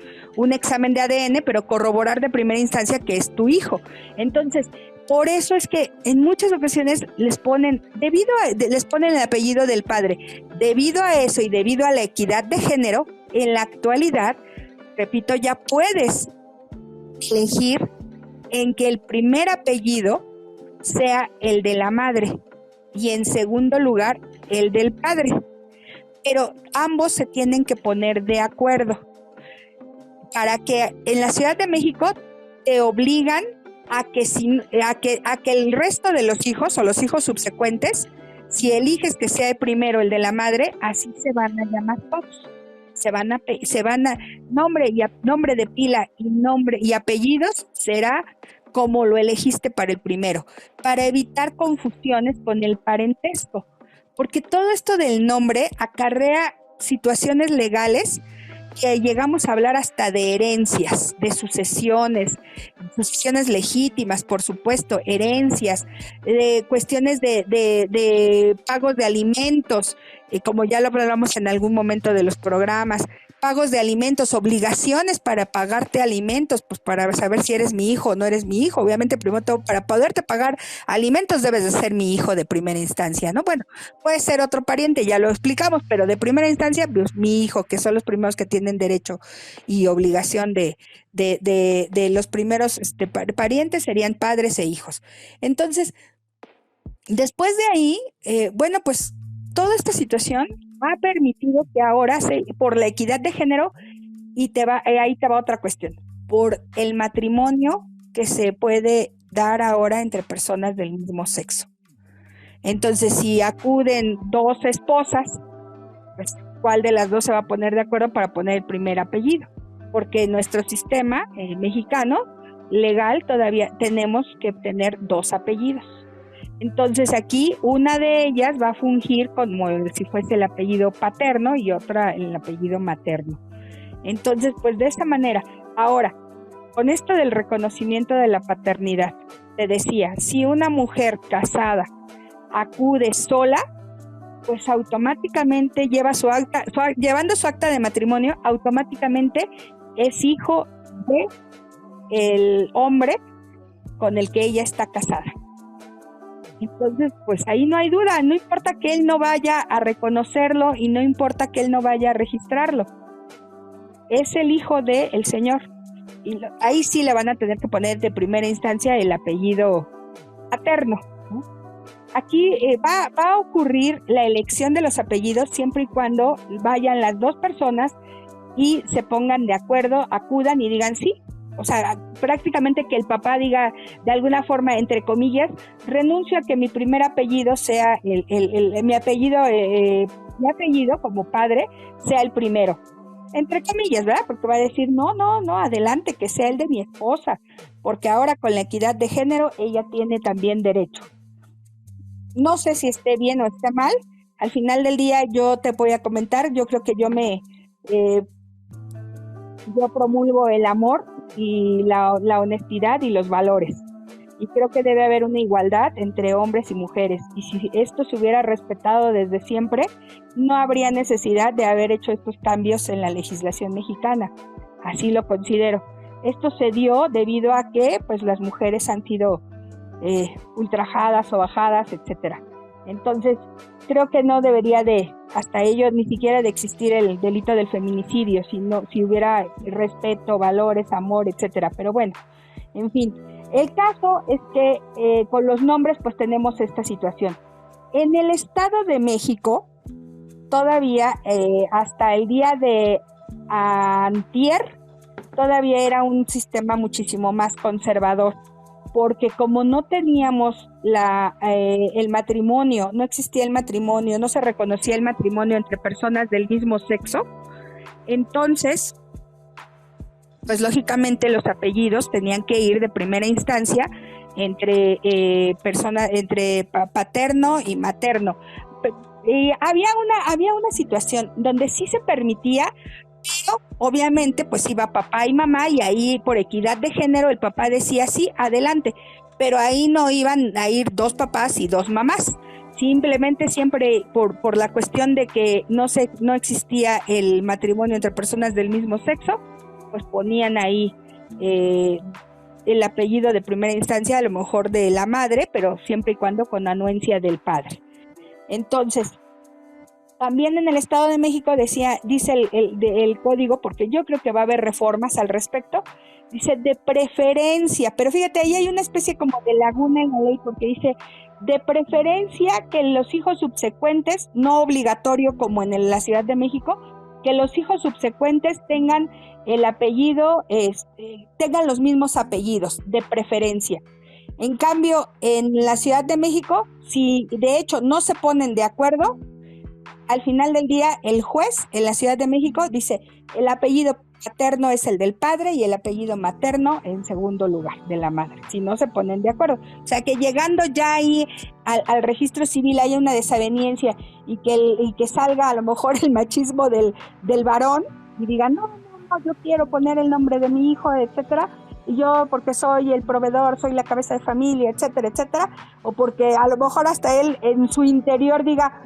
examen de ADN, pero corroborar de primera instancia que es tu hijo. Entonces, por eso es que en muchas ocasiones les ponen el apellido del padre. Debido a eso y debido a la equidad de género, en la actualidad, repito, ya puedes elegir en que el primer apellido sea el de la madre y en segundo lugar el del padre. Pero ambos se tienen que poner de acuerdo para que en la Ciudad de México te obligan a que el resto de los hijos o los hijos subsecuentes, si eliges que sea el primero el de la madre, así se van a llamar todos. Se van a nombre de pila y nombre y apellidos será como lo elegiste para el primero, para evitar confusiones con el parentesco, porque todo esto del nombre acarrea situaciones legales que llegamos a hablar hasta de herencias, de sucesiones legítimas, por supuesto, herencias, de cuestiones de pagos de alimentos, como ya lo hablamos en algún momento de los programas, pagos de alimentos, obligaciones para pagarte alimentos, pues para saber si eres mi hijo o no eres mi hijo. Obviamente, primero todo, para poderte pagar alimentos debes de ser mi hijo de primera instancia, ¿no? Bueno, puede ser otro pariente, ya lo explicamos, pero de primera instancia, pues mi hijo, que son los primeros que tienen derecho y obligación de los primeros parientes serían padres e hijos. Entonces, después de ahí, bueno, pues toda esta situación ha permitido que ahora, por la equidad de género, ahí te va otra cuestión, por el matrimonio que se puede dar ahora entre personas del mismo sexo. Entonces, si acuden 2 esposas, pues, ¿cuál de las 2 se va a poner de acuerdo para poner el primer apellido? Porque en nuestro sistema mexicano legal todavía tenemos que tener 2 apellidos. Entonces aquí una de ellas va a fungir como si fuese el apellido paterno y otra el apellido materno. Entonces, pues de esta manera. Ahora, con esto del reconocimiento de la paternidad, te decía, si una mujer casada acude sola, pues automáticamente llevando su acta de matrimonio, automáticamente es hijo de el hombre con el que ella está casada. Entonces, pues ahí no hay duda, no importa que él no vaya a reconocerlo y no importa que él no vaya a registrarlo. Es el hijo del señor. Y ahí sí le van a tener que poner de primera instancia el apellido paterno, ¿no? Aquí va a ocurrir la elección de los apellidos siempre y cuando vayan las dos personas y se pongan de acuerdo, acudan y digan sí. O sea, prácticamente que el papá diga de alguna forma, entre comillas, renuncio a que mi primer apellido sea mi apellido como padre sea el primero. Entre comillas, ¿verdad? Porque va a decir, no, adelante, que sea el de mi esposa, porque ahora con la equidad de género ella tiene también derecho. No sé si esté bien o esté mal, al final del día yo te voy a comentar, yo creo que yo promulgo el amor y la honestidad y los valores. Y creo que debe haber una igualdad entre hombres y mujeres. Y si esto se hubiera respetado desde siempre, no habría necesidad de haber hecho estos cambios en la legislación mexicana. Así lo considero. Esto se dio debido a que pues, las mujeres han sido ultrajadas o bajadas, etcétera. Entonces, creo que no debería hasta ello, ni siquiera de existir el delito del feminicidio, si hubiera respeto, valores, amor, etcétera. Pero bueno, en fin. El caso es que con los nombres pues tenemos esta situación. En el Estado de México, todavía hasta el día de antier, todavía era un sistema muchísimo más conservador, porque como no teníamos el matrimonio, no existía el matrimonio, no se reconocía el matrimonio entre personas del mismo sexo, entonces pues lógicamente los apellidos tenían que ir de primera instancia entre entre paterno y materno. Había una situación donde sí se permitía, pero obviamente pues iba papá y mamá y ahí por equidad de género el papá decía sí, adelante, pero ahí no iban a ir dos papás y dos mamás. Simplemente siempre por la cuestión de que no existía el matrimonio entre personas del mismo sexo, pues ponían ahí el apellido de primera instancia, a lo mejor de la madre, pero siempre y cuando con anuencia del padre. Entonces, también en el Estado de México dice el código, porque yo creo que va a haber reformas al respecto, dice de preferencia, pero fíjate, ahí hay una especie como de laguna en la ley, porque dice de preferencia que los hijos subsecuentes, no obligatorio como en la Ciudad de México, que los hijos subsecuentes tengan el apellido, tengan los mismos apellidos, de preferencia. En cambio, en la Ciudad de México, si de hecho no se ponen de acuerdo, al final del día el juez en la Ciudad de México dice el apellido paterno es el del padre y el apellido materno en segundo lugar de la madre, si no se ponen de acuerdo. O sea que llegando ya ahí al registro civil haya una desaveniencia y que salga a lo mejor el machismo del varón y diga no, yo quiero poner el nombre de mi hijo, etcétera, y yo porque soy el proveedor, soy la cabeza de familia, etcétera, etcétera, o porque a lo mejor hasta él en su interior diga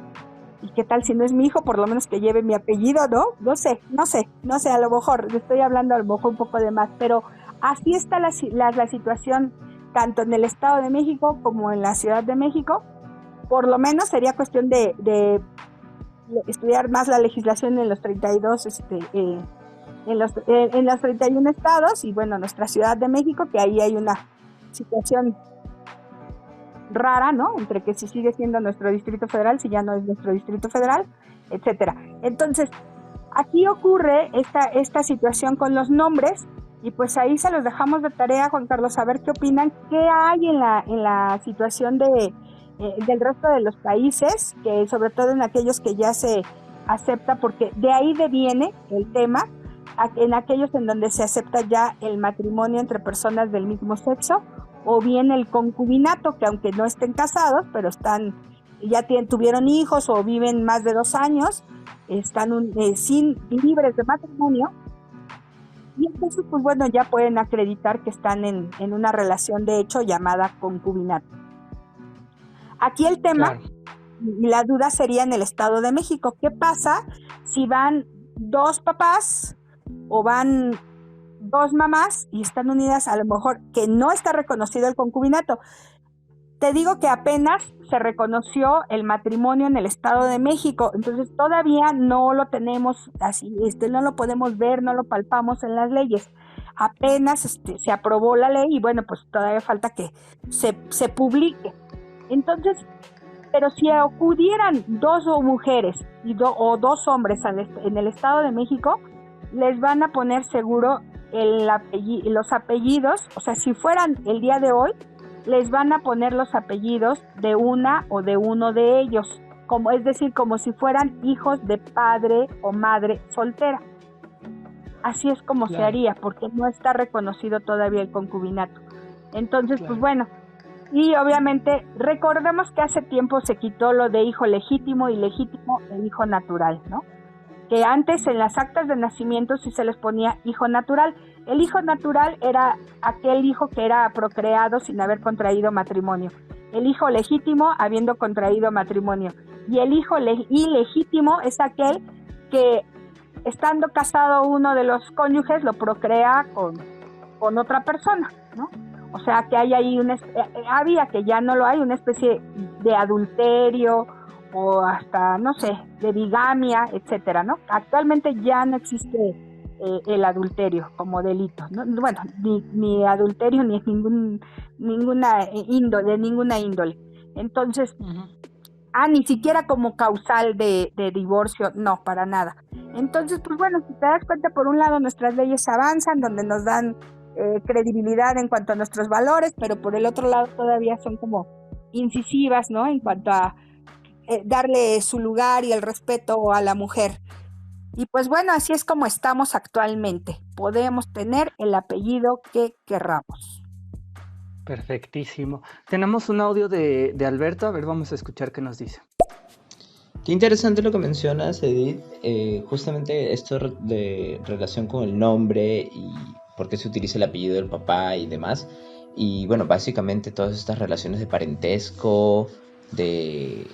¿y qué tal si no es mi hijo? Por lo menos que lleve mi apellido, ¿no? No sé, a lo mejor, estoy hablando a lo mejor un poco de más, pero así está la situación tanto en el Estado de México como en la Ciudad de México. Por lo menos sería cuestión de estudiar más la legislación en los 32, en los 31 estados, y bueno, nuestra Ciudad de México, que ahí hay una situación rara, ¿no? Entre que si sigue siendo nuestro Distrito Federal, si ya no es nuestro Distrito Federal, etcétera. Entonces, aquí ocurre esta situación con los nombres, y pues ahí se los dejamos de tarea, Juan Carlos, a ver qué opinan, qué hay en la situación del resto de los países, que sobre todo en aquellos que ya se acepta, porque de ahí deviene el tema, en aquellos en donde se acepta ya el matrimonio entre personas del mismo sexo, o bien el concubinato, que aunque no estén casados, pero tuvieron hijos o viven más de 2 años, están libres de matrimonio, y entonces pues bueno, ya pueden acreditar que están en una relación de hecho llamada concubinato. Aquí el tema, claro, y la duda sería en el Estado de México, ¿qué pasa si van 2 papás o van 2 mamás y están unidas, a lo mejor que no está reconocido el concubinato? te digo que apenas se reconoció el matrimonio en el Estado de México, entonces todavía no lo tenemos así, no lo podemos ver, no lo palpamos en las leyes. Apenas se aprobó la ley y bueno, pues todavía falta que se publique. Entonces, pero si acudieran dos mujeres o dos hombres en el Estado de México, les van a poner seguro los apellidos, o sea, si fueran el día de hoy, les van a poner los apellidos de una o de uno de ellos, es decir, como si fueran hijos de padre o madre soltera. Así es como se haría, porque no está reconocido todavía el concubinato. Entonces, pues bueno, y obviamente recordemos que hace tiempo se quitó lo de hijo legítimo y legítimo e hijo natural, ¿no? Que antes en las actas de nacimiento sí se les ponía hijo natural. El hijo natural era aquel hijo que era procreado sin haber contraído matrimonio. El hijo legítimo habiendo contraído matrimonio. Y el hijo ilegítimo es aquel que, estando casado uno de los cónyuges, lo procrea con otra persona, ¿no? O sea que hay ahí había, que ya no lo hay, una especie de adulterio o hasta, no sé, de bigamia, etcétera, ¿no? Actualmente ya no existe el adulterio como delito, ¿no? Bueno, ni adulterio ni ninguna índole. Entonces, ni siquiera como causal de divorcio, no, para nada. Entonces, pues bueno, si te das cuenta, por un lado nuestras leyes avanzan, donde nos dan credibilidad en cuanto a nuestros valores, pero por el otro lado todavía son como incisivas, ¿no? En cuanto a darle su lugar y el respeto a la mujer. Y pues bueno, así es como estamos actualmente. Podemos tener el apellido que querramos. Perfectísimo. Tenemos un audio de Alberto, a ver, vamos a escuchar qué nos dice. Qué interesante lo que mencionas, Edith, justamente esto de relación con el nombre y por qué se utiliza el apellido del papá y demás. Y bueno, básicamente todas estas relaciones de parentesco, de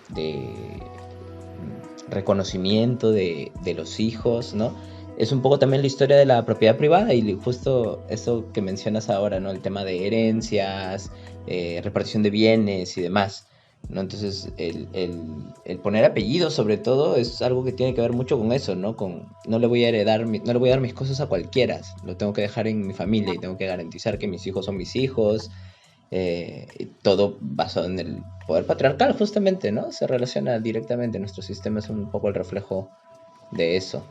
reconocimiento de los hijos, ¿no? Es un poco también la historia de la propiedad privada y justo eso que mencionas ahora, ¿no? El tema de herencias, repartición de bienes y demás, ¿no? Entonces el poner apellidos sobre todo es algo que tiene que ver mucho con eso, ¿no? No le voy a dar mis cosas a cualquiera, lo tengo que dejar en mi familia y tengo que garantizar que mis hijos son mis hijos, todo basado en el poder patriarcal justamente, ¿no? Se relaciona directamente, nuestro sistema es un poco el reflejo de eso.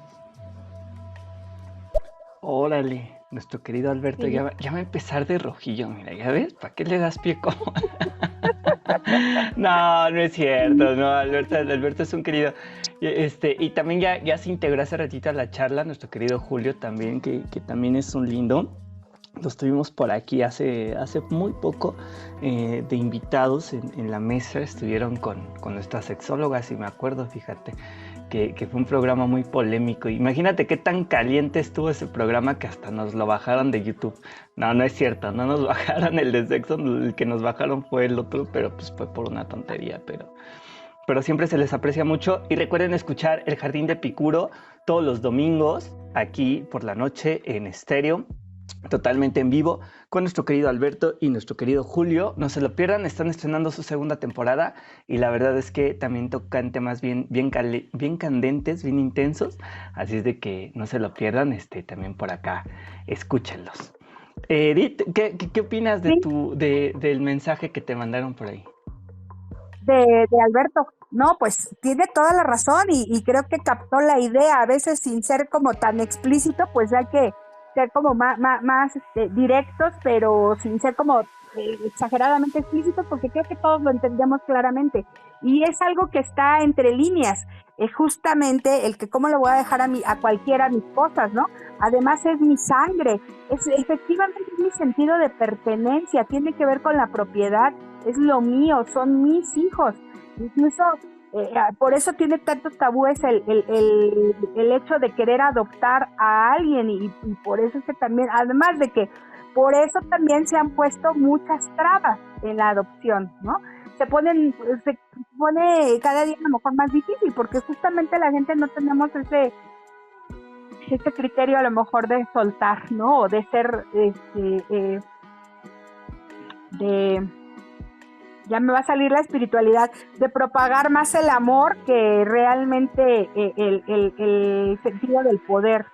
Órale, nuestro querido Alberto, sí. ya va a empezar de rojillo, mira, ya ves, ¿para qué le das pie como? No es cierto, no, Alberto es un querido. Y también ya se integró hace ratito a la charla, nuestro querido Julio también, que también es un lindo. Los tuvimos por aquí hace muy poco de invitados en la mesa, estuvieron con nuestras sexólogas y me acuerdo, fíjate, que fue un programa muy polémico. Imagínate qué tan caliente estuvo ese programa que hasta nos lo bajaron de YouTube. No es cierto, no nos bajaron el de sexo, el que nos bajaron fue el otro, pero pues fue por una tontería, pero siempre se les aprecia mucho. Y recuerden escuchar El Jardín de Epicuro todos los domingos, aquí por la noche en estéreo, totalmente en vivo, con nuestro querido Alberto y nuestro querido Julio. No se lo pierdan, están estrenando su segunda temporada y la verdad es que también tocan temas bien candentes, bien intensos, así es de que no se lo pierdan, también por acá, escúchenlos. Edith, ¿qué opinas del mensaje que te mandaron por ahí? De Alberto. No, pues tiene toda la razón y creo que captó la idea, a veces sin ser como tan explícito, pues hay que ser como más directos, pero sin ser como exageradamente explícitos, porque creo que todos lo entendemos claramente. Y es algo que está entre líneas, justamente el que cómo lo voy a dejar a cualquiera mis cosas, ¿no? Además es mi sangre, efectivamente es mi sentido de pertenencia, tiene que ver con la propiedad, es lo mío, son mis hijos. Incluso por eso tiene tantos tabúes el hecho de querer adoptar a alguien y por eso es que también, además de que por eso también se han puesto muchas trabas en la adopción, ¿no? Se pone cada día a lo mejor más difícil porque justamente la gente no tenemos ese criterio a lo mejor de soltar, ¿no? O de ser ya me va a salir la espiritualidad, de propagar más el amor que realmente el sentido del poder,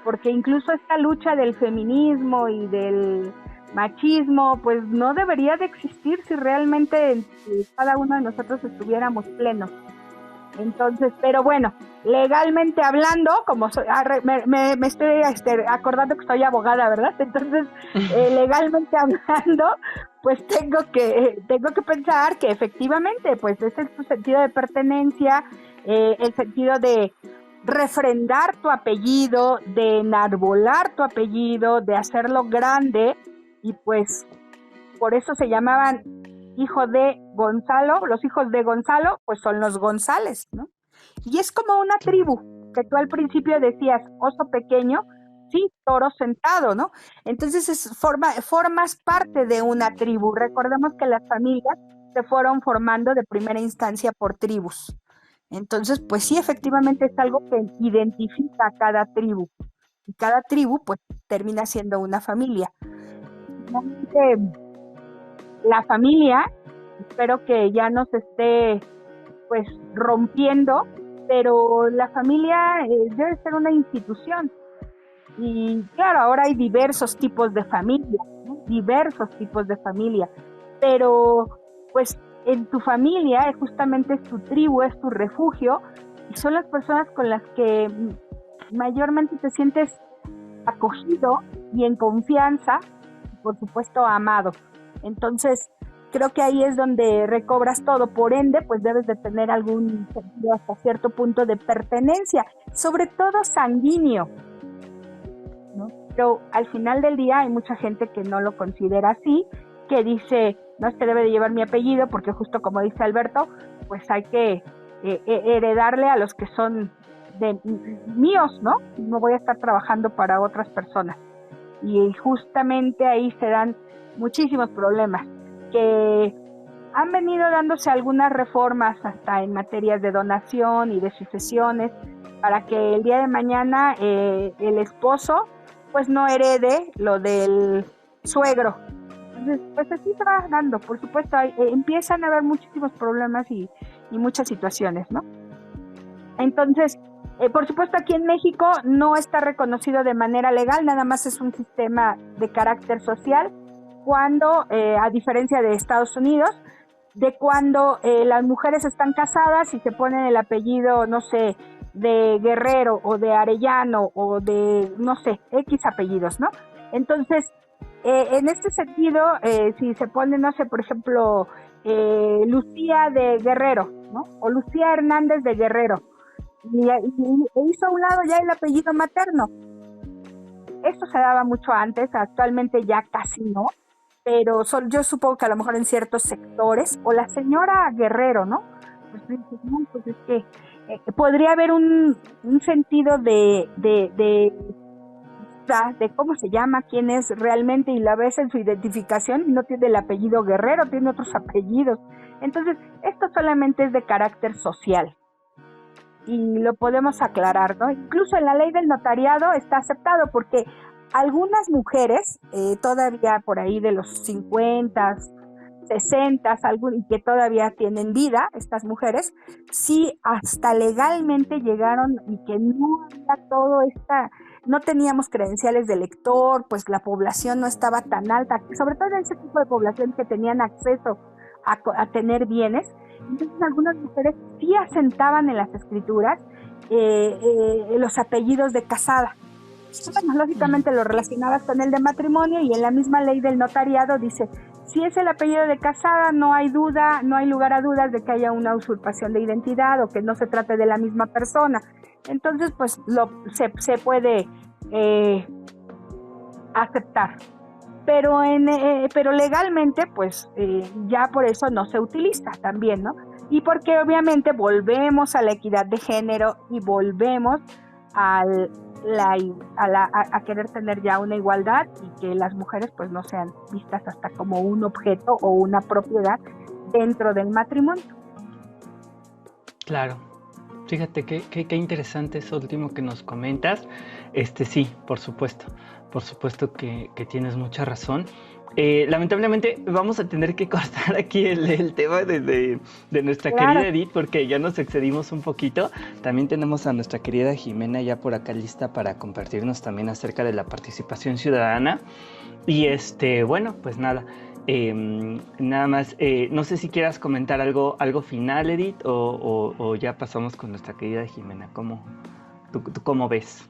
porque incluso esta lucha del feminismo y del machismo, pues no debería de existir si realmente cada uno de nosotros estuviéramos plenos. Entonces, pero bueno, legalmente hablando, como me estoy acordando que soy abogada, ¿verdad? Entonces, legalmente hablando, pues tengo que pensar que efectivamente, pues ese es tu sentido de pertenencia, el sentido de refrendar tu apellido, de enarbolar tu apellido, de hacerlo grande, y pues por eso se llamaban hijo de Gonzalo, los hijos de Gonzalo, pues son los González, ¿no? Y es como una tribu, que tú al principio decías, oso pequeño, sí, toro sentado, ¿no? Entonces formas parte de una tribu. Recordemos que las familias se fueron formando de primera instancia por tribus. Entonces, pues sí, efectivamente es algo que identifica a cada tribu. Y cada tribu, pues, termina siendo una familia. Realmente, la familia, espero que ya no se esté pues rompiendo, pero la familia debe ser una institución. Y claro, ahora hay diversos tipos de familia, ¿no? Diversos tipos de familia, pero pues en tu familia justamente es tu tribu, es tu refugio, y son las personas con las que mayormente te sientes acogido y en confianza, y por supuesto amado. Entonces, creo que ahí es donde recobras todo. Por ende, pues debes de tener algún sentido hasta cierto punto de pertenencia, sobre todo sanguíneo, ¿no? Pero al final del día hay mucha gente que no lo considera así, que dice, no es que debe de llevar mi apellido, porque justo como dice Alberto, pues hay que heredarle a los que son míos, ¿no? No voy a estar trabajando para otras personas. Y justamente ahí se dan muchísimos problemas, que han venido dándose algunas reformas hasta en materias de donación y de sucesiones, para que el día de mañana el esposo pues no herede lo del suegro. Entonces, pues así se va dando, por supuesto, empiezan a haber muchísimos problemas y muchas situaciones, ¿no? Entonces, por supuesto, aquí en México no está reconocido de manera legal, nada más es un sistema de carácter social, cuando, a diferencia de Estados Unidos, de cuando las mujeres están casadas y se ponen el apellido, no sé, de Guerrero o de Arellano o de, no sé, X apellidos, ¿no? Entonces, en este sentido, si se pone, no sé, por ejemplo, Lucía de Guerrero, ¿no? O Lucía Hernández de Guerrero, y hizo a un lado ya el apellido materno. Esto se daba mucho antes, actualmente ya casi no, pero yo supongo que a lo mejor en ciertos sectores, o la señora Guerrero, ¿no? Pues es que podría haber un sentido de cómo se llama, quién es realmente, y la ves en su identificación y no tiene el apellido Guerrero, tiene otros apellidos. Entonces, esto solamente es de carácter social y lo podemos aclarar, ¿no? Incluso en la ley del notariado está aceptado, porque algunas mujeres, todavía por ahí de los 50, 60, y que todavía tienen vida, estas mujeres, sí hasta legalmente llegaron, y que no había no teníamos credenciales de lector, pues la población no estaba tan alta, sobre todo en ese tipo de población que tenían acceso a tener bienes. Entonces algunas mujeres sí asentaban en las escrituras los apellidos de casada. Bueno, lógicamente lo relacionabas con el de matrimonio, y en la misma ley del notariado dice, si es el apellido de casada, no hay duda, no hay lugar a dudas de que haya una usurpación de identidad o que no se trate de la misma persona. Entonces, pues se puede aceptar. Pero legalmente, pues ya por eso no se utiliza también, ¿no? Y porque obviamente volvemos a la equidad de género y volvemos a querer tener ya una igualdad, y que las mujeres pues no sean vistas hasta como un objeto o una propiedad dentro del matrimonio. Claro. Fíjate qué interesante eso último que nos comentas. Sí, por supuesto que tienes mucha razón. Lamentablemente vamos a tener que cortar aquí el tema de nuestra Claro. querida Edith porque ya nos excedimos un poquito. También tenemos a nuestra querida Jimena ya por acá lista para compartirnos también acerca de la participación ciudadana. Y bueno, pues nada, nada más, no sé si quieras comentar algo final, Edith, o ya pasamos con nuestra querida Jimena. ¿Tú cómo ves?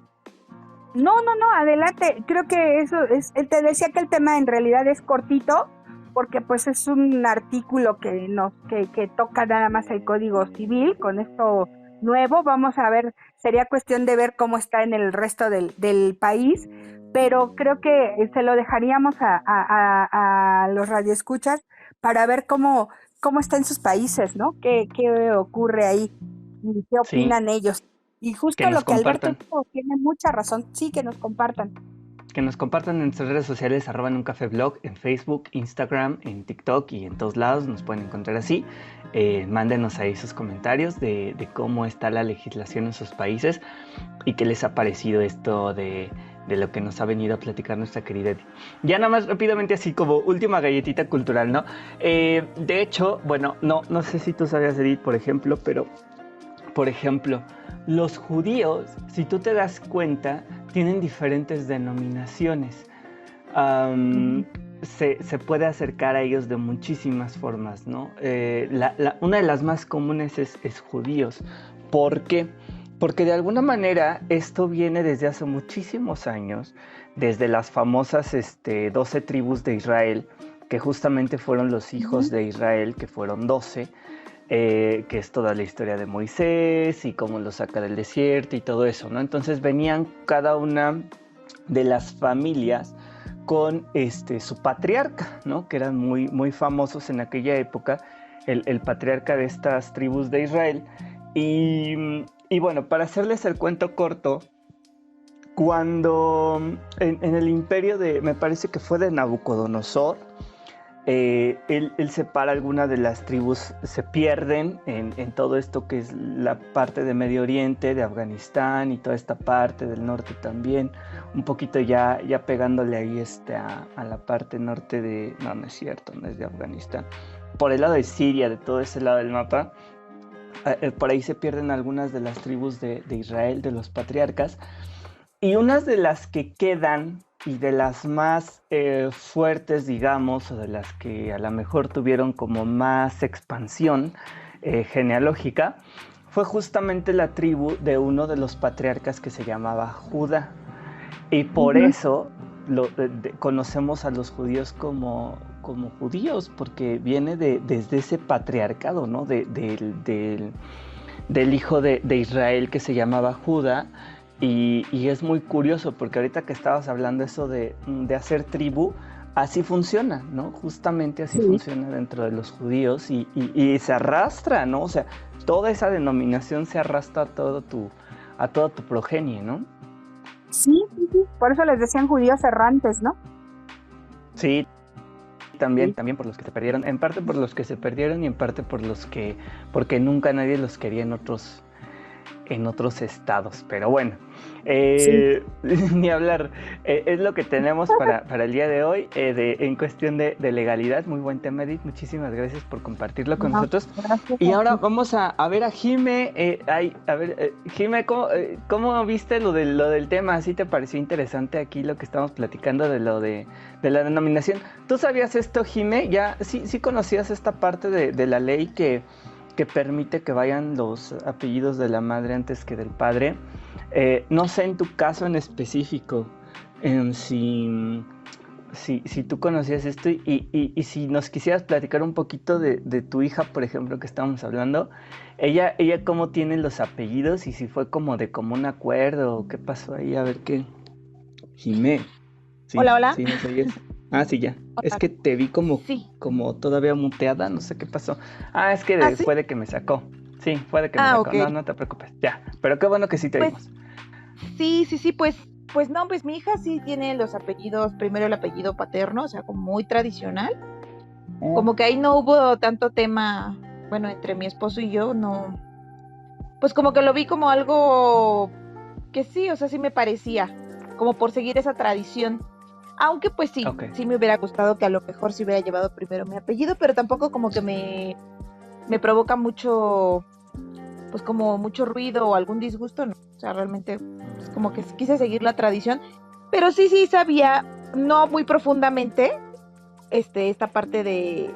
No, adelante. Creo que eso es, te decía que el tema en realidad es cortito, porque pues es un artículo que toca nada más el Código Civil. Con esto nuevo, vamos a ver, sería cuestión de ver cómo está en el resto del país, pero creo que se lo dejaríamos a los radioescuchas para ver cómo está en sus países, ¿no? ¿Qué ocurre ahí? ¿Y qué Sí, opinan ellos? Y que justo nos lo que Alberto compartan. dijo tiene mucha razón. Sí, que nos compartan. Que nos compartan en nuestras redes sociales, @nuncafeblog, en Facebook, Instagram, en TikTok y en todos lados nos pueden encontrar así. Mándenos ahí sus comentarios de cómo está la legislación en sus países y qué les ha parecido esto de lo que nos ha venido a platicar nuestra querida Edith. Ya nada más rápidamente así como última galletita cultural, ¿no? De hecho, bueno, no sé si tú sabías, Edith, por ejemplo, pero por ejemplo, los judíos, si tú te das cuenta, tienen diferentes denominaciones. Se puede acercar a ellos de muchísimas formas, ¿no? Una de las más comunes es judíos. ¿Por qué? Porque de alguna manera esto viene desde hace muchísimos años, desde las famosas 12 tribus de Israel, que justamente fueron los hijos de Israel, que fueron 12, que es toda la historia de Moisés y cómo lo saca del desierto y todo eso, ¿no? Entonces venían cada una de las familias con su patriarca, ¿no? Que eran muy, muy famosos en aquella época, el patriarca de estas tribus de Israel. Y bueno, para hacerles el cuento corto, cuando en el imperio me parece que fue de Nabucodonosor, él separa algunas de las tribus, se pierden en todo esto que es la parte de Medio Oriente, de Afganistán y toda esta parte del norte también, un poquito ya pegándole ahí a la parte norte de, no es cierto, no es de Afganistán, por el lado de Siria, de todo ese lado del mapa, por ahí se pierden algunas de las tribus de Israel, de los patriarcas, y unas de las que quedan y de las más fuertes, digamos, o de las que a lo mejor tuvieron como más expansión genealógica, fue justamente la tribu de uno de los patriarcas que se llamaba Judá. Y por eso conocemos a los judíos como judíos, porque viene desde ese patriarcado, ¿no? Del hijo de Israel que se llamaba Judá. Y es muy curioso porque ahorita que estabas hablando eso de hacer tribu, así funciona, ¿no? Justamente así funciona dentro de los judíos y se arrastra, ¿no? O sea, toda esa denominación se arrastra a toda tu progenie, ¿no? Sí. Por eso les decían judíos errantes, ¿no? Sí, también por los que se perdieron, en parte por los que se perdieron y en parte porque nunca nadie los quería en otros estados, pero bueno, ni hablar, es lo que tenemos para el día de hoy, en cuestión de legalidad. Muy buen tema, Edith, muchísimas gracias por compartirlo con nosotros. Y ahora vamos a ver a Jime. Jime, ¿cómo viste lo del tema? ¿Sí te pareció interesante aquí lo que estamos platicando de lo de la denominación? ¿Tú sabías esto, Jime? ¿Ya sí conocías esta parte de la ley que permite que vayan los apellidos de la madre antes que del padre? No sé en tu caso en específico si tú conocías esto y si nos quisieras platicar un poquito de tu hija, por ejemplo, que estábamos hablando, ella cómo tiene los apellidos y si fue como de común acuerdo o qué pasó ahí, a ver qué. Jimé. Sí, Hola. Sí, ¿nos oyes? Ah, sí, ya. Hola. Es que te vi como todavía muteada, no sé qué pasó. Ah, es que ¿Sí? fue de que me sacó. Sí, fue de que me sacó. Okay. No te preocupes. Ya, pero qué bueno que sí te vimos. Sí, pues no, pues mi hija sí tiene los apellidos, primero el apellido paterno, o sea, como muy tradicional. Como que ahí no hubo tanto tema, bueno, entre mi esposo y yo, no. Pues como que lo vi como algo que sí, o sea, sí me parecía, como por seguir esa tradición. Aunque pues sí, Ok. sí me hubiera gustado que a lo mejor se hubiera llevado primero mi apellido, pero tampoco como que me provoca mucho, pues como mucho ruido o algún disgusto, no. O sea, realmente pues, como que quise seguir la tradición, pero sí sabía, no muy profundamente, esta parte de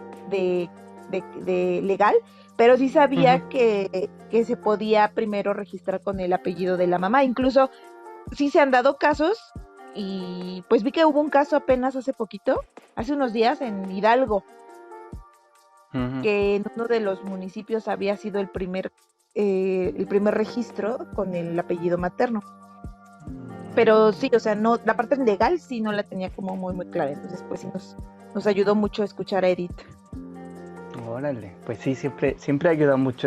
legal, pero sí sabía Ujú. que se podía primero registrar con el apellido de la mamá. Incluso sí se han dado casos y pues vi que hubo un caso apenas hace poquito, hace unos días en Hidalgo, Ujú. que en uno de los municipios había sido el primer registro con el apellido materno. Pero sí, o sea, no, la parte legal sí no la tenía como muy clara, entonces pues sí nos ayudó mucho a escuchar a Edith. Órale, pues sí, siempre ayuda mucho